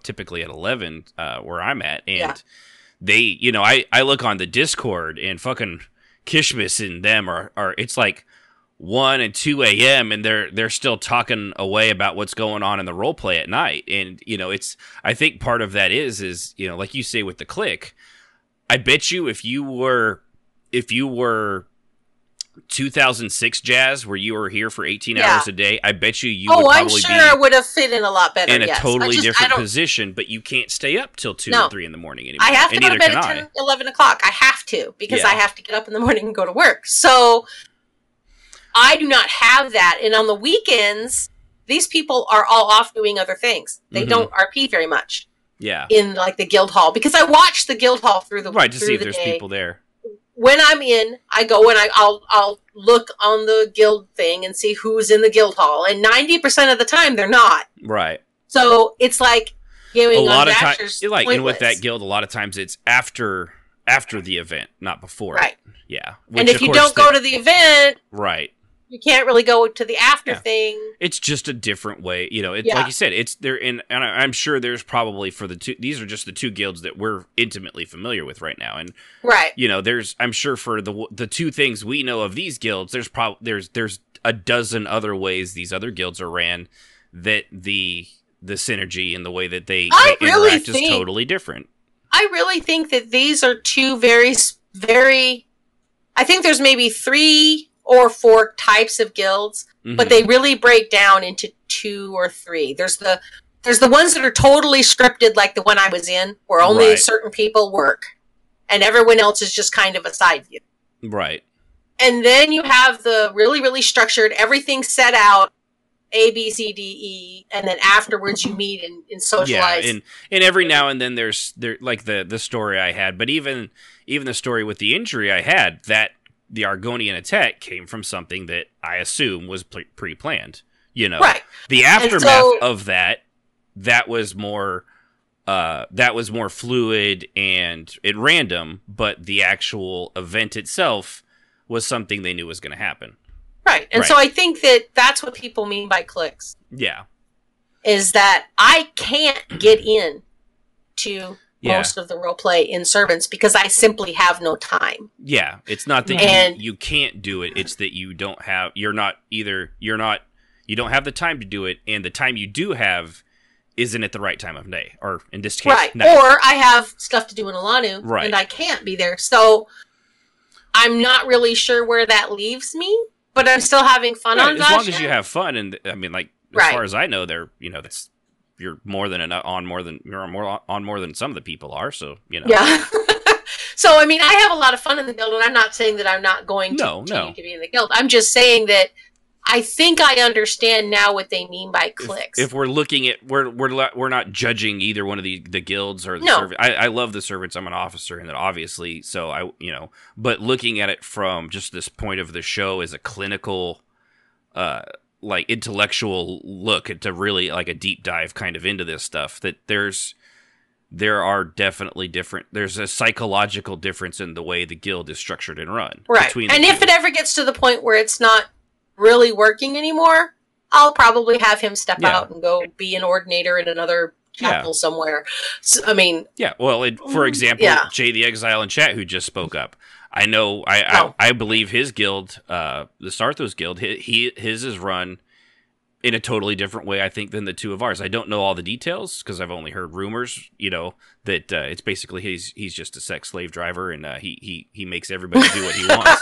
typically at 11 where I'm at, and they I look on the Discord, and fucking Kishmis and them are it's like 1 and 2 a.m. and they're still talking away about what's going on in the roleplay at night. And I think part of that is like you say with the click, I bet you if you were 2006 Jazz, where you were here for 18 hours a day, I bet you would probably I'm sure I would have fit in a lot better. In a totally different position, but you can't stay up till 2 or 3 in the morning anymore. I have to go to bed at 10, 11 o'clock. I have to, because I have to get up in the morning and go to work. So I do not have that. And on the weekends, these people are all off doing other things. They don't RP very much. Yeah. In like the guild hall, because I watch the guild hall through the to see if there's people there. When I'm in, I go and I'll look on the guild thing and see who's in the guild hall, and 90% of the time they're not. Right. So it's like giving a lot of times, and with that guild, a lot of times it's after the event, not before. Right. Yeah. And if you don't go to the event, right, you can't really go to the after thing. It's just a different way, like you said, it's there, and I'm sure there's probably for the two. These are just the two guilds that we're intimately familiar with right now, and I'm sure for the two things we know of these guilds, there's a dozen other ways these other guilds are ran that the synergy and the way that they interact is totally different. I really think that these are two very, very. I think there's maybe 3 or 4 types of guilds, but they really break down into 2 or 3. There's the ones that are totally scripted, like the one I was in, where only certain people work, and everyone else is just kind of a side view. Right. And then you have the really, really structured, everything set out, A, B, C, D, E, and then afterwards you meet and socialize. Yeah, and every now and then there's like the story I had, but even the story with the injury I had, that the Argonian attack came from something that I assume was pre-planned. Right. The aftermath of that was more fluid and random, but the actual event itself was something they knew was going to happen. Right. And so I think that that's what people mean by clicks. Yeah. Is that I can't get in to most of the role play in servants because I simply have no time. Yeah, it's not that you can't do it. It's that you don't have. You don't have the time to do it, and the time you do have isn't at the right time of day, or in this case, right? night. Or I have stuff to do in Alanu, right, and I can't be there. So I'm not really sure where that leaves me, but I'm still having fun on Vasha. As long as you have fun, and I mean, like as far as I know, that's. You're more than on more than some of the people are. So Yeah. So I mean, I have a lot of fun in the guild, and I'm not saying that I'm not going to continue to be in the guild. I'm just saying that I think I understand now what they mean by clicks. If we're looking at we're not judging either one of the guilds or the servants. I love the servants. I'm an officer in it, obviously. So but looking at it from just this point of the show as a clinical. Like intellectual look to really like a deep dive kind of into this stuff, that there are definitely there's a psychological difference in the way the guild is structured and run. Right. And if it ever gets to the point where it's not really working anymore, I'll probably have him step out and go be an ordinator in another chapel somewhere. So, I mean... Yeah, well, for example, Jay the Exile in chat who just spoke up. I know, I believe his guild, the Sarthos guild, his is run in a totally different way, I think, than the two of ours. I don't know all the details because I've only heard rumors, that it's basically he's just a sex slave driver and he makes everybody do what he wants.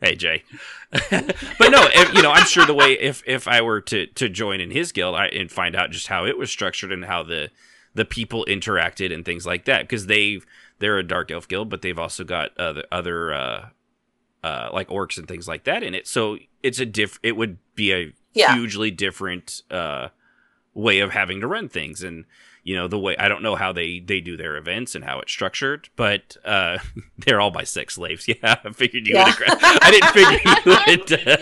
Hey, Jay. But no, I'm sure the way if I were to join in his guild and find out just how it was structured and how the people interacted and things like that, because they're a dark elf guild, but they've also got other like orcs and things like that in it. So it would be a hugely different way of having to run things. And the way, I don't know how they do their events and how it's structured, but they're all by sex slaves. Yeah, I figured you would agree. I didn't figure you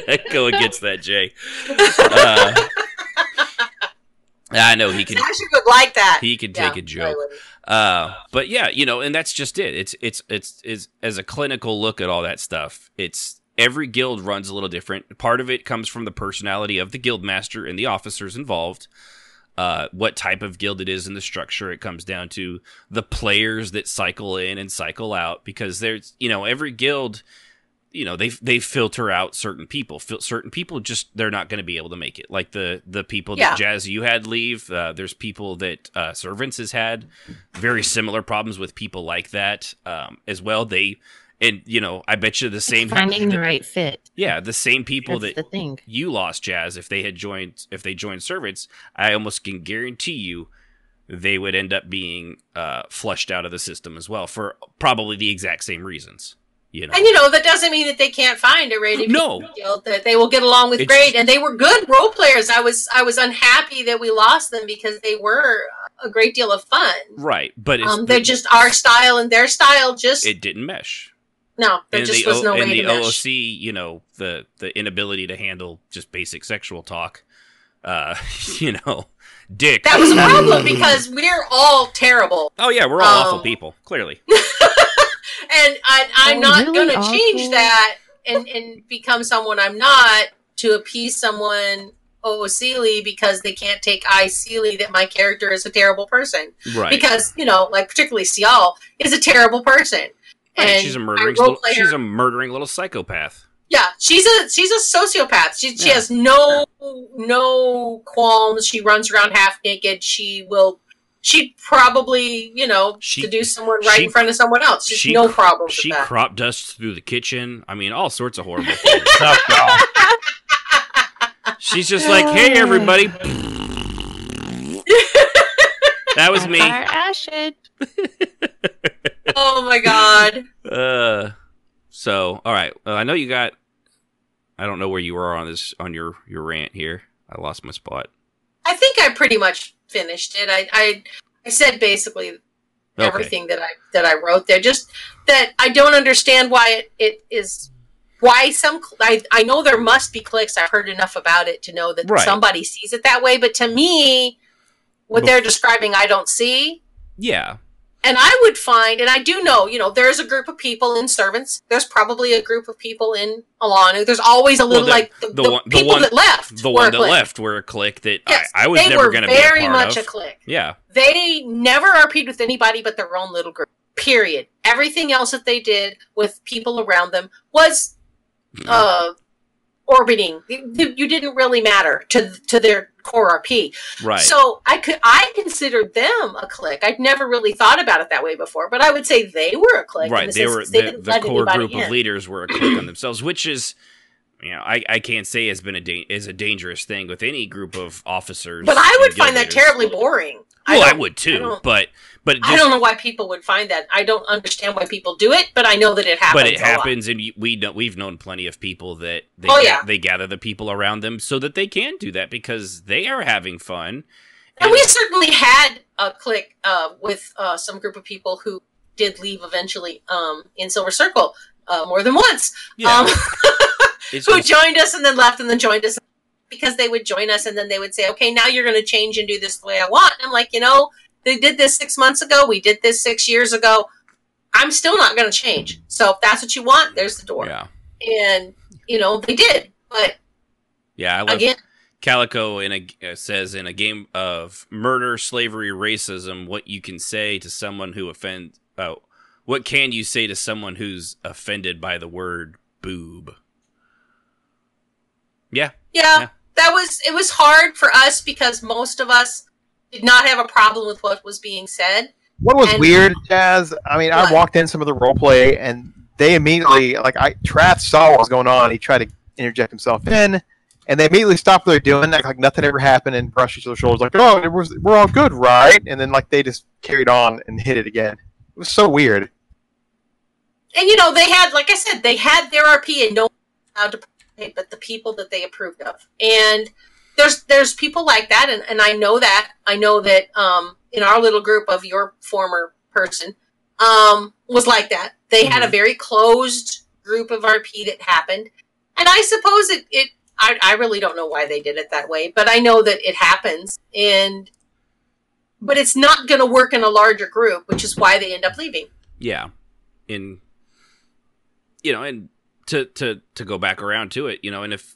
would go against that, Jay. I know he can. Actually would like that. He can take a joke. But yeah, and that's just it. It's as a clinical look at all that stuff. It's every guild runs a little different. Part of it comes from the personality of the guild master and the officers involved. What type of guild it is in the structure. It comes down to the players that cycle in and cycle out, because there's, every guild, they filter out certain people. Certain people just, they're not going to be able to make it. Like the people that Jazz, you had leave. There's people that Servants has had very similar problems with people like that as well. I bet you the same finding the right fit. Yeah, the same people That's the thing. You lost, Jazz, if they joined Servants, I almost can guarantee you they would end up being flushed out of the system as well for probably the exact same reasons. And that doesn't mean that they can't find a rated guild that they will get along with great, and they were good role players. I was unhappy that we lost them because they were a great deal of fun. Right, but they're just our style and their style it didn't mesh. No, there just was no way to mesh. And the OOC, the inability to handle just basic sexual talk, dick. That was a problem because we're all terrible. Oh yeah, we're all awful people, clearly. And I'm not going to change that and become someone I'm not to appease someone OOC-ly because they can't take I-C-ly that my character is a terrible person. Right. Because, particularly Cial is a terrible person. Right. And she's a murdering little psychopath. Yeah, she's a sociopath. She has no qualms. She runs around half naked. She'd probably, seduce someone right in front of someone else. She's no problem with that. She crop dusts through the kitchen. I mean, all sorts of horrible things. She's just like, hey, everybody. That was me. Acid. Oh, my God. So, all right. I know you got... I don't know where you are on your rant here. I lost my spot. I think I pretty much finished it. I said basically everything that I wrote there. Just that I don't understand why it is. Why I know there must be clicks. I've heard enough about it to know that somebody sees it that way. But to me, what they're describing, I don't see. Yeah. And I would find, and I do know, there's a group of people in servants. There's probably a group of people in Alanu. There's always a little, the people that left. The one that left were a clique that yes, I was never going to be a part of. They were very much a clique. Yeah. They never RP'd with anybody but their own little group. Period. Everything else that they did with people around them was orbiting. You didn't really matter to their core RP. Right. So I considered them a clique. I'd never really thought about it that way before, but I would say they were a clique. Right. They were the core group of leaders were a clique on themselves, which is, I can't say has been is a dangerous thing with any group of officers. But I would find that terribly boring. Well, I would too, but I don't know why people would find that. I don't understand why people do it, but I know that it happens. But it happens, and we've known plenty of people that they gather the people around them so that they can do that because they are having fun. And we certainly had a clique with some group of people who did leave eventually in Silver Circle more than once. Yeah. Who joined us and then left and then joined us because they would join us and then they would say, okay, now you're going to change and do this the way I want. And I'm like, they did this 6 months ago. We did this 6 years ago. I'm still not going to change. So if that's what you want, there's the door. Yeah. And, they did. But yeah, I love Calico says in a game of murder, slavery, racism, what you can say to someone who what can you say to someone who's offended by the word boob? Yeah. It was hard for us because most of us did not have a problem with what was being said. What was weird, Jazz? I mean, I walked in some of the roleplay, and they immediately, Trath saw what was going on. He tried to interject himself in, and they immediately stopped what they're doing, like nothing ever happened, and brushed each other's shoulders, like, oh, we're all good, right? And then, they just carried on and hit it again. It was so weird. And, they had, like I said, they had their RP, and no one was allowed to participate but the people that they approved of. And there's people like that, and I know that. I know that in our little group of your former person was like that. They had a very closed group of RP that happened. And I suppose I really don't know why they did it that way, but I know that it happens. But it's not going to work in a larger group, which is why they end up leaving. Yeah. And to go back around to it, and if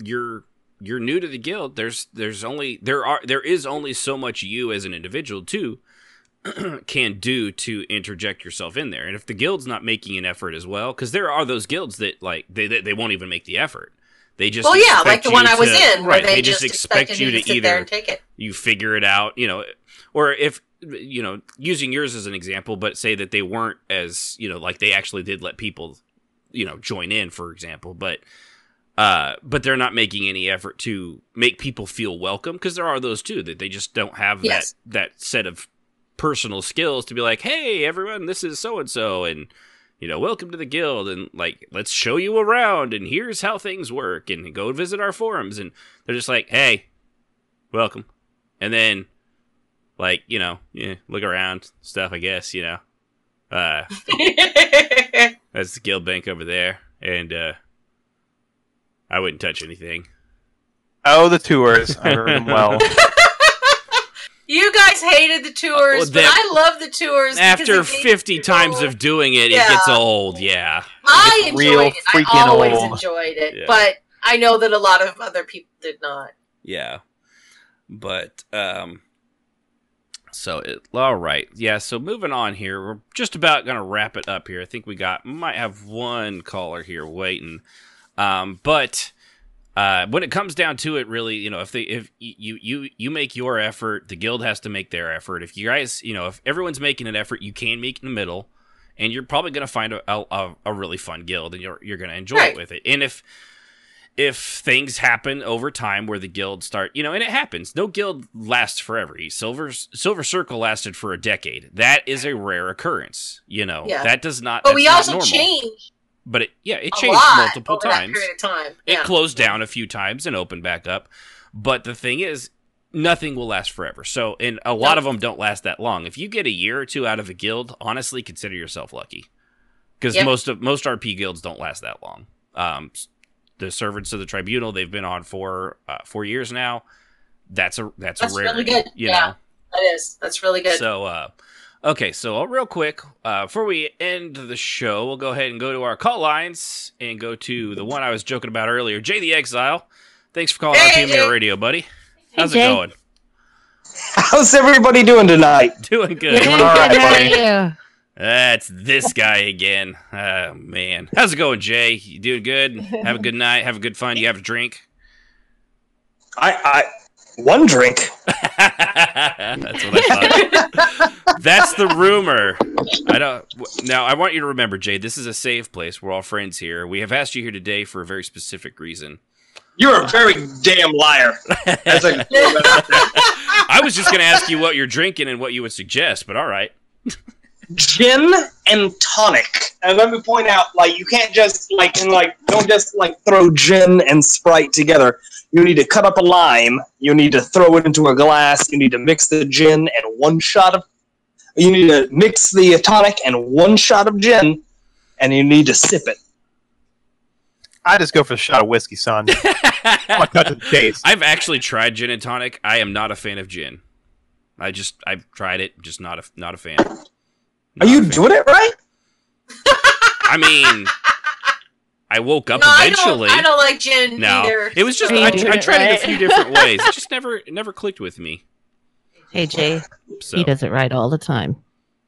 you're new to the guild, there is only so much you as an individual too can do to interject yourself in there. And if the guild's not making an effort as well, because there are those guilds that they won't even make the effort. They just like the one I was in, right? Where they just expect you to either take it. You figure it out, or if using yours as an example, but say that they weren't as they actually did let people join in, for example, but they're not making any effort to make people feel welcome, because there are those too that they just don't have that set of personal skills to be like, hey everyone, this is so and so, and welcome to the guild, and let's show you around, and here's how things work, and go visit our forums. And they're just like, hey, welcome, and then look around stuff, I guess. That's the guild bank over there, and I wouldn't touch anything. Oh, the tours. I remember them well. You guys hated the tours, but I love the tours. After 50 times of doing it, it gets old, yeah. I enjoyed it. I always enjoyed it. Yeah. But I know that a lot of other people did not. Yeah. But, all right. Yeah, so moving on here. We're just about going to wrap it up here. I think might have one caller here waiting. But when it comes down to it, really, if you make your effort, the guild has to make their effort. If you guys, if everyone's making an effort, you can meet in the middle, and you're probably going to find a really fun guild, and you're going to enjoy it with it. And if things happen over time where the guilds start, and it happens, no guild lasts forever. Silver Circle lasted for a decade. That is a rare occurrence. That does not. But we also normal. Changed. But it changed multiple times. That period of time. Yeah. It closed down a few times and opened back up. But the thing is, nothing will last forever. So, and a lot of them don't last that long. If you get a year or two out of a guild, honestly, consider yourself lucky, because most RP guilds don't last that long. The Servants of the Tribunal, they've been on for 4 years now. That's rare. Really good. That is. That's really good. So, Okay, so real quick, before we end the show, we'll go ahead and go to our call lines and go to the one I was joking about earlier, Jay the Exile. Thanks for calling RPMMORadio, buddy. How's it going? How's everybody doing tonight? Doing good. Doing all right, buddy. That's this guy again. Oh, man. How's it going, Jay? You doing good? Have a good night? Have a good fun? You have a drink? I one drink. That's what I thought. That's the rumor. Now, I want you to remember, Jay, this is a safe place. We're all friends here. We have asked you here today for a very specific reason. You're a very damn liar. I was just going to ask you what you're drinking and what you would suggest, but all right. Gin and tonic. And let me point out, like, you can't just, don't just, throw gin and Sprite together. You need to cut up a lime. You need to throw it into a glass. You need to mix the gin and you need to mix the tonic and 1 shot of gin, and you need to sip it. I just go for a shot of whiskey, son. I'm cut to the chase. I've actually tried gin and tonic. I am not a fan of gin. I've tried it, just not a fan. Are you doing it right? I mean, I woke up eventually. I don't like gin either. It was just I tried it a few different ways. It just never clicked with me. Hey Jay, he does it right all the time.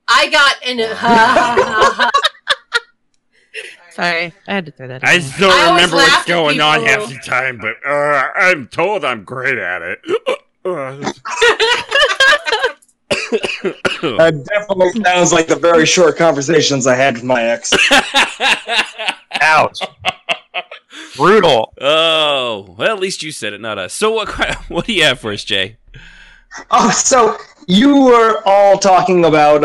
I got Sorry, I had to throw that in. I still remember what's going on half the time, but I'm told I'm great at it. That definitely sounds like the very short conversations I had with my ex. Ouch. Brutal. Oh, well, at least you said it, not us. So what do you have for us, Jay? Oh, so you were all talking about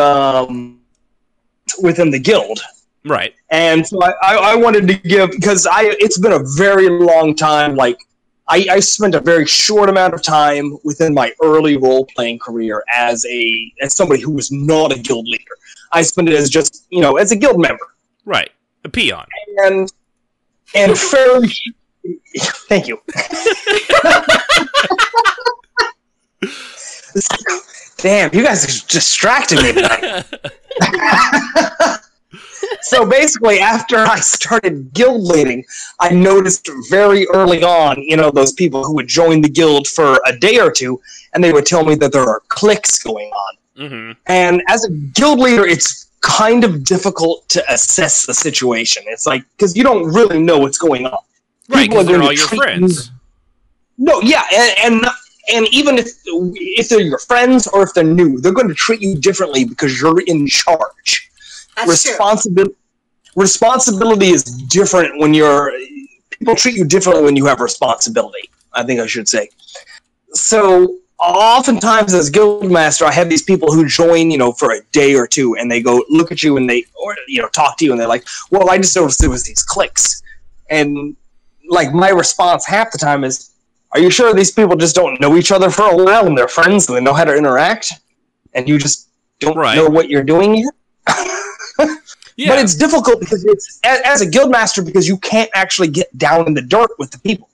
within the guild. Right. And so I wanted to give, because it's been a very long time, I spent a very short amount of time within my early role-playing career as somebody who was not a guild leader. I spent it as just, as a guild member. Right. A peon. And fairly... Thank you. Damn, you guys are distracting me tonight. So basically, after I started guild leading, I noticed very early on, those people who would join the guild for a day or two, and they would tell me that there are cliques going on. Mm-hmm. And as a guild leader, it's kind of difficult to assess the situation. It's because you don't really know what's going on. Right, because they're all your friends. No, yeah, and even if they're your friends or if they're new, they're going to treat you differently because you're in charge. Responsibility is different when people treat you differently when you have responsibility, I think I should say. So oftentimes as guild master, I have these people who join, for a day or two, and they go look at you and talk to you, and they're like, well, I just noticed there was these cliques. And my response half the time is, are you sure these people just don't know each other for a while and they're friends and they know how to interact? And you just don't know what you're doing yet? Yeah. But it's difficult because as a guild master, because you can't actually get down in the dirt with the people.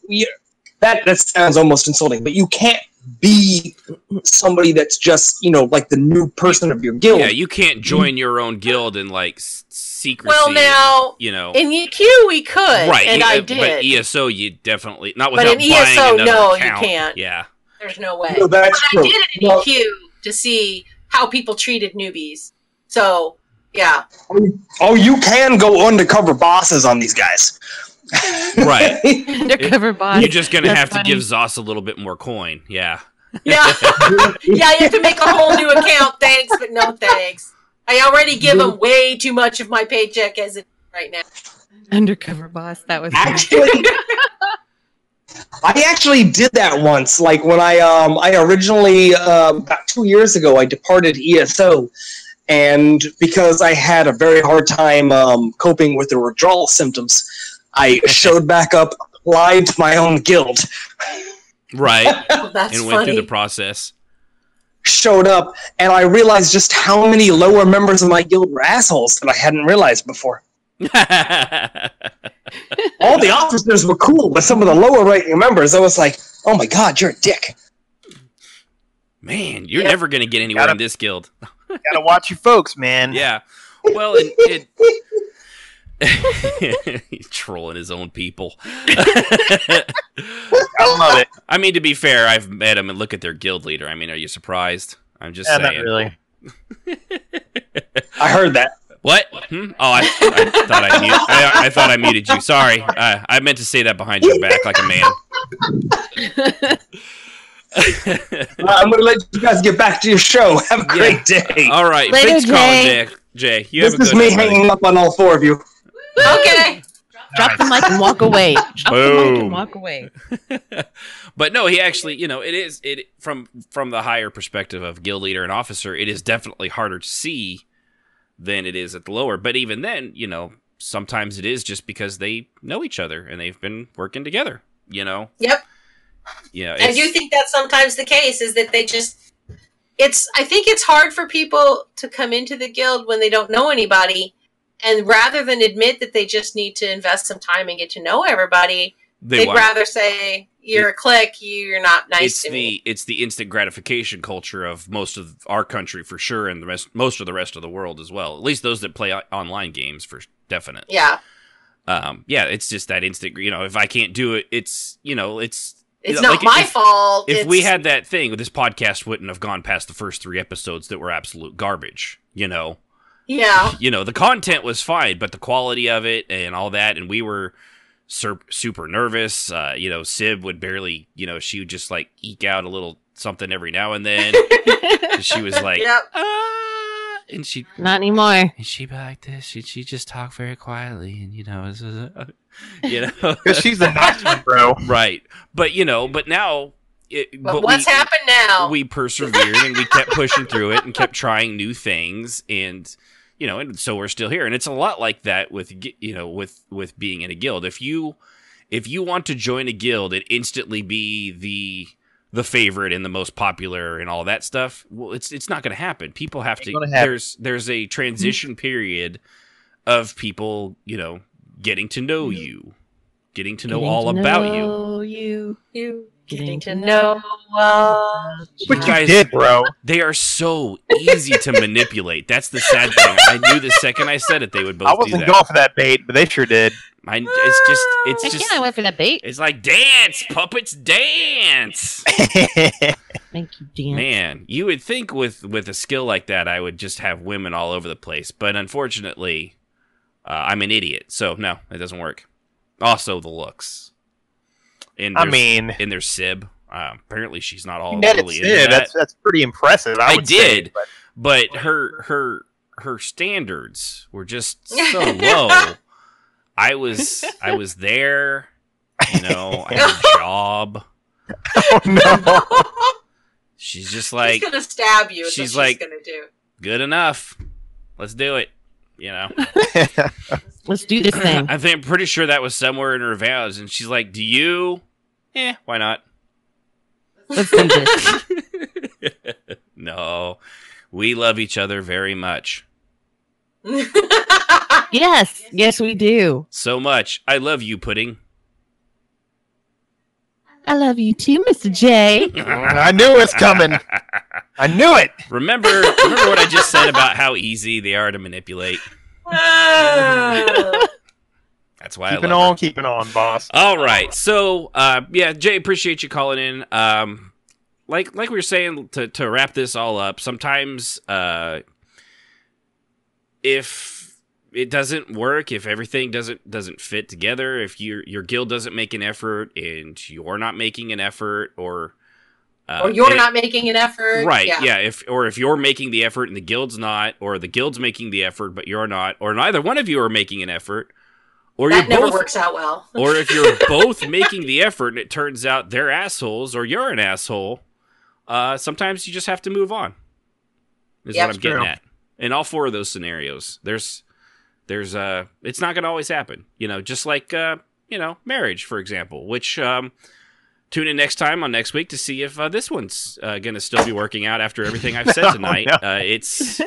That sounds almost insulting, but you can't be somebody that's just, the new person of your guild. Yeah, you can't join your own guild in, secrecy. Well, now, in EQ we could, right, and I did. But ESO, you definitely... Not without but in ESO, no, account. You can't. Yeah. There's no way. No, that's true. I did it in EQ to see how people treated newbies. So... yeah. Oh, you can go undercover bosses on these guys. Right. Undercover boss. You're just going to have to give Zoss a little bit more coin. Yeah. Yeah. Yeah, you have to make a whole new account. Thanks, but no thanks. I already give them way too much of my paycheck as it right now. Undercover boss. That was actually... I actually did that once. When I originally, about 2 years ago, I departed ESO. And because I had a very hard time coping with the withdrawal symptoms, I showed back up, applied to my own guild. Right. That's and went through the process. Showed up, and I realized just how many lower members of my guild were assholes that I hadn't realized before. All the officers were cool, but some of the lower ranking members, I was like, oh my god, you're a dick. Man, you're never going to get anywhere in this guild. Gotta watch your folks, man. Yeah. Well, it he's trolling his own people. I love it. I mean, to be fair, I've met him and look at their guild leader. I mean, are you surprised? I'm just saying. Not really. I heard that. What? Oh, I thought I thought I muted you. Sorry. I meant to say that behind your back like a man. I'm going to let you guys get back to your show. Have a great day. All right. Later, Thanks, Jay. calling, Jay. You This have a is good me night, buddy. hanging up on all four of you. Okay. Drop the mic and walk away. Drop the mic and walk away. But no, he actually, it from the higher perspective of guild leader and officer, it is definitely harder to see than it is at the lower. But even then, sometimes it is just because they know each other and they've been working together, Yep. Yeah, I do think that's sometimes the case, is that they just, I think it's hard for people to come into the guild when they don't know anybody, and rather than admit that they just need to invest some time and get to know everybody, they'd rather say, you're a clique, you're not nice to me. It's the instant gratification culture of most of our country for sure, and most of the rest of the world as well. At least those that play online games for definite. Yeah. It's just that instant, if I can't do it, it's not my fault. If we had that thing, this podcast wouldn't have gone past the first 3 episodes that were absolute garbage, Yeah. The content was fine, but the quality of it and all that, and we were super nervous. Sib would barely, she would just like eke out a little something every now and then. She was like, yep. And she not anymore. And she'd be like this. She just talk very quietly, and because she's the nice one, bro. Right, but now. But what's happened now? We persevered and we kept pushing through it and kept trying new things, and and so we're still here. And it's a lot like that with with being in a guild. If you want to join a guild and instantly be the favorite and the most popular and all that stuff, well, it's not going to happen. People have to. There's a transition period of people getting to know you, getting to know all about you. Getting to know But you did, bro. They are so easy to manipulate. That's the sad thing. I knew the second I said it, they would both do that. I wasn't going for that bait, but they sure did. It's just. I went for that bait. It's like dance, puppets, dance. Make you dance. Man, you would think with a skill like that, I would just have women all over the place. But unfortunately, I'm an idiot. So no, it doesn't work. Also, the looks. And there's Sib. Apparently, she's not all really into that. That's pretty impressive. I would did, say, but her standards were just so low. I was there. I had a job. Oh no! She's just like, she's gonna stab you. She's what like, she's gonna do. Good enough. Let's do it. Let's do this thing. I'm pretty sure that was somewhere in her vows, and she's like, "Do you? Why not? Let's do this." No, we love each other very much. Yes, we do. So much. I love you, Pudding. I love you too, Mr. J. I knew it was coming. I knew it. Remember what I just said about how easy they are to manipulate? That's why keeping on, boss. All right. So, Jay, appreciate you calling in. Like we were saying, to wrap this all up, sometimes if it doesn't work, if everything doesn't fit together, if your guild doesn't make an effort and you're not making an effort, or you're not making an effort, right? Yeah. If you're making the effort and the guild's not, or the guild's making the effort but you're not, or neither one of you are making an effort, or that never works out well. Or if you're both making the effort and it turns out they're assholes or you're an asshole, sometimes you just have to move on. Is what I'm getting at. In all 4 of those scenarios, there's it's not going to always happen. Just like marriage, for example. Which tune in next time on next week to see if this one's going to still be working out after everything I've said tonight. No. It's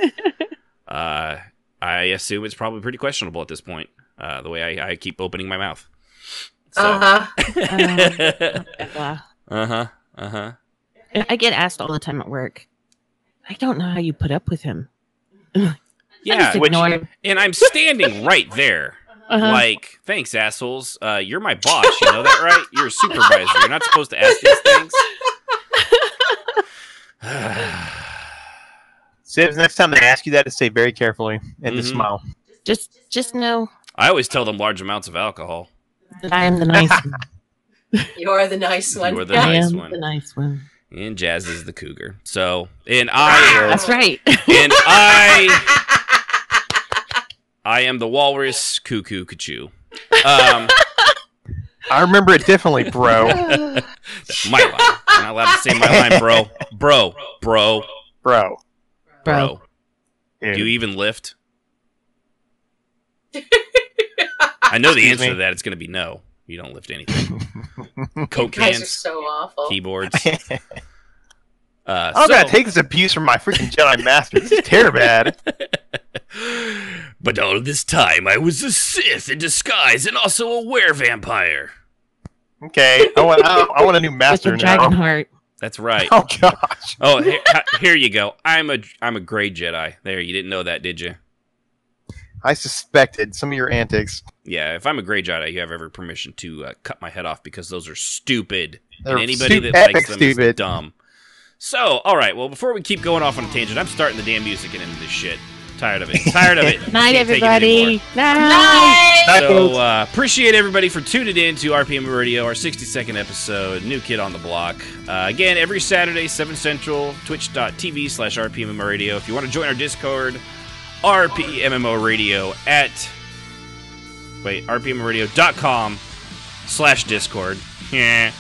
I assume it's probably pretty questionable at this point. The way I keep opening my mouth. So. I Uh-huh. get asked all the time at work, I don't know how you put up with him. Yeah, and I'm standing right there. Like, thanks, assholes. You're my boss. You know that, right? You're a supervisor. You're not supposed to ask these things. Sibs, next time they ask you that, to say very carefully and to smile. Just know. I always tell them large amounts of alcohol. That I am the nice one. You're the nice one. You are the nice one. The nice one. And Jazz is the cougar. So, and I... That's right. And I am the walrus cuckoo cachoo. I remember it differently, bro. That's my line. I'm not allowed to say my line, bro. Bro. Do you even lift? I know the answer to that. It's going to be no. You don't lift anything. Coke You guys cans. are so awful. Keyboards. I'm going to take this abuse from my freaking Jedi Master. This is terrible. But all this time, I was a Sith in disguise and also a were-vampire. Okay, I want a new master With a now. dragon heart. That's right. Oh gosh. Oh, here you go. I'm a gray Jedi. There, you didn't know that, did you? I suspected some of your antics. Yeah, if I'm a gray Jedi, you have every permission to cut my head off because those are stupid. They're and anybody that likes them stupid. is dumb. So, all right. Well, before we keep going off on a tangent, I'm starting the damn music and into this shit. Tired of it. Night, Can't take it everybody. anymore. Night. So, appreciate everybody for tuning in to RPM Radio, our 60-second episode, New Kid on the Block. Again, every Saturday, 7 Central, twitch.tv/RPMMORadio. If you want to join our Discord, RPMMORadio at rpmradio.com/Discord. Yeah.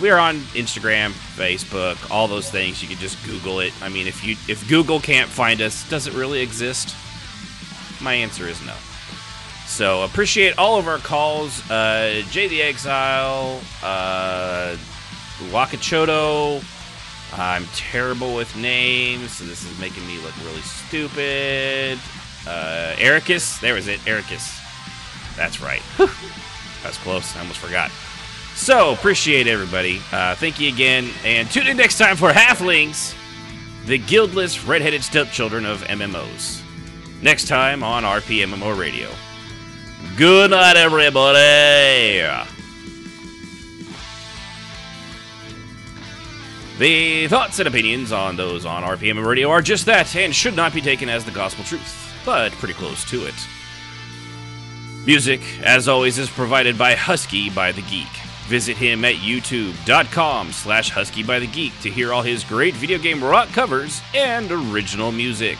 We are on Instagram, Facebook, all those things. You can just Google it. I mean, if Google can't find us, does it really exist? My answer is no. So appreciate all of our calls. Jay the Exile, Wakachoto. I'm terrible with names, so this is making me look really stupid. Ericus, there was it, Ericus. That's right. That's close. I almost forgot. So, appreciate everybody. Thank you again. And tune in next time for Halflings, the guildless, redheaded stepchildren of MMOs. Next time on RPMMO Radio. Good night, everybody. The thoughts and opinions on those on RPMMO Radio are just that and should not be taken as the gospel truth, but pretty close to it. Music, as always, is provided by Husky by the Geek. Visit him at youtube.com/HuskyByTheGeek to hear all his great video game rock covers and original music.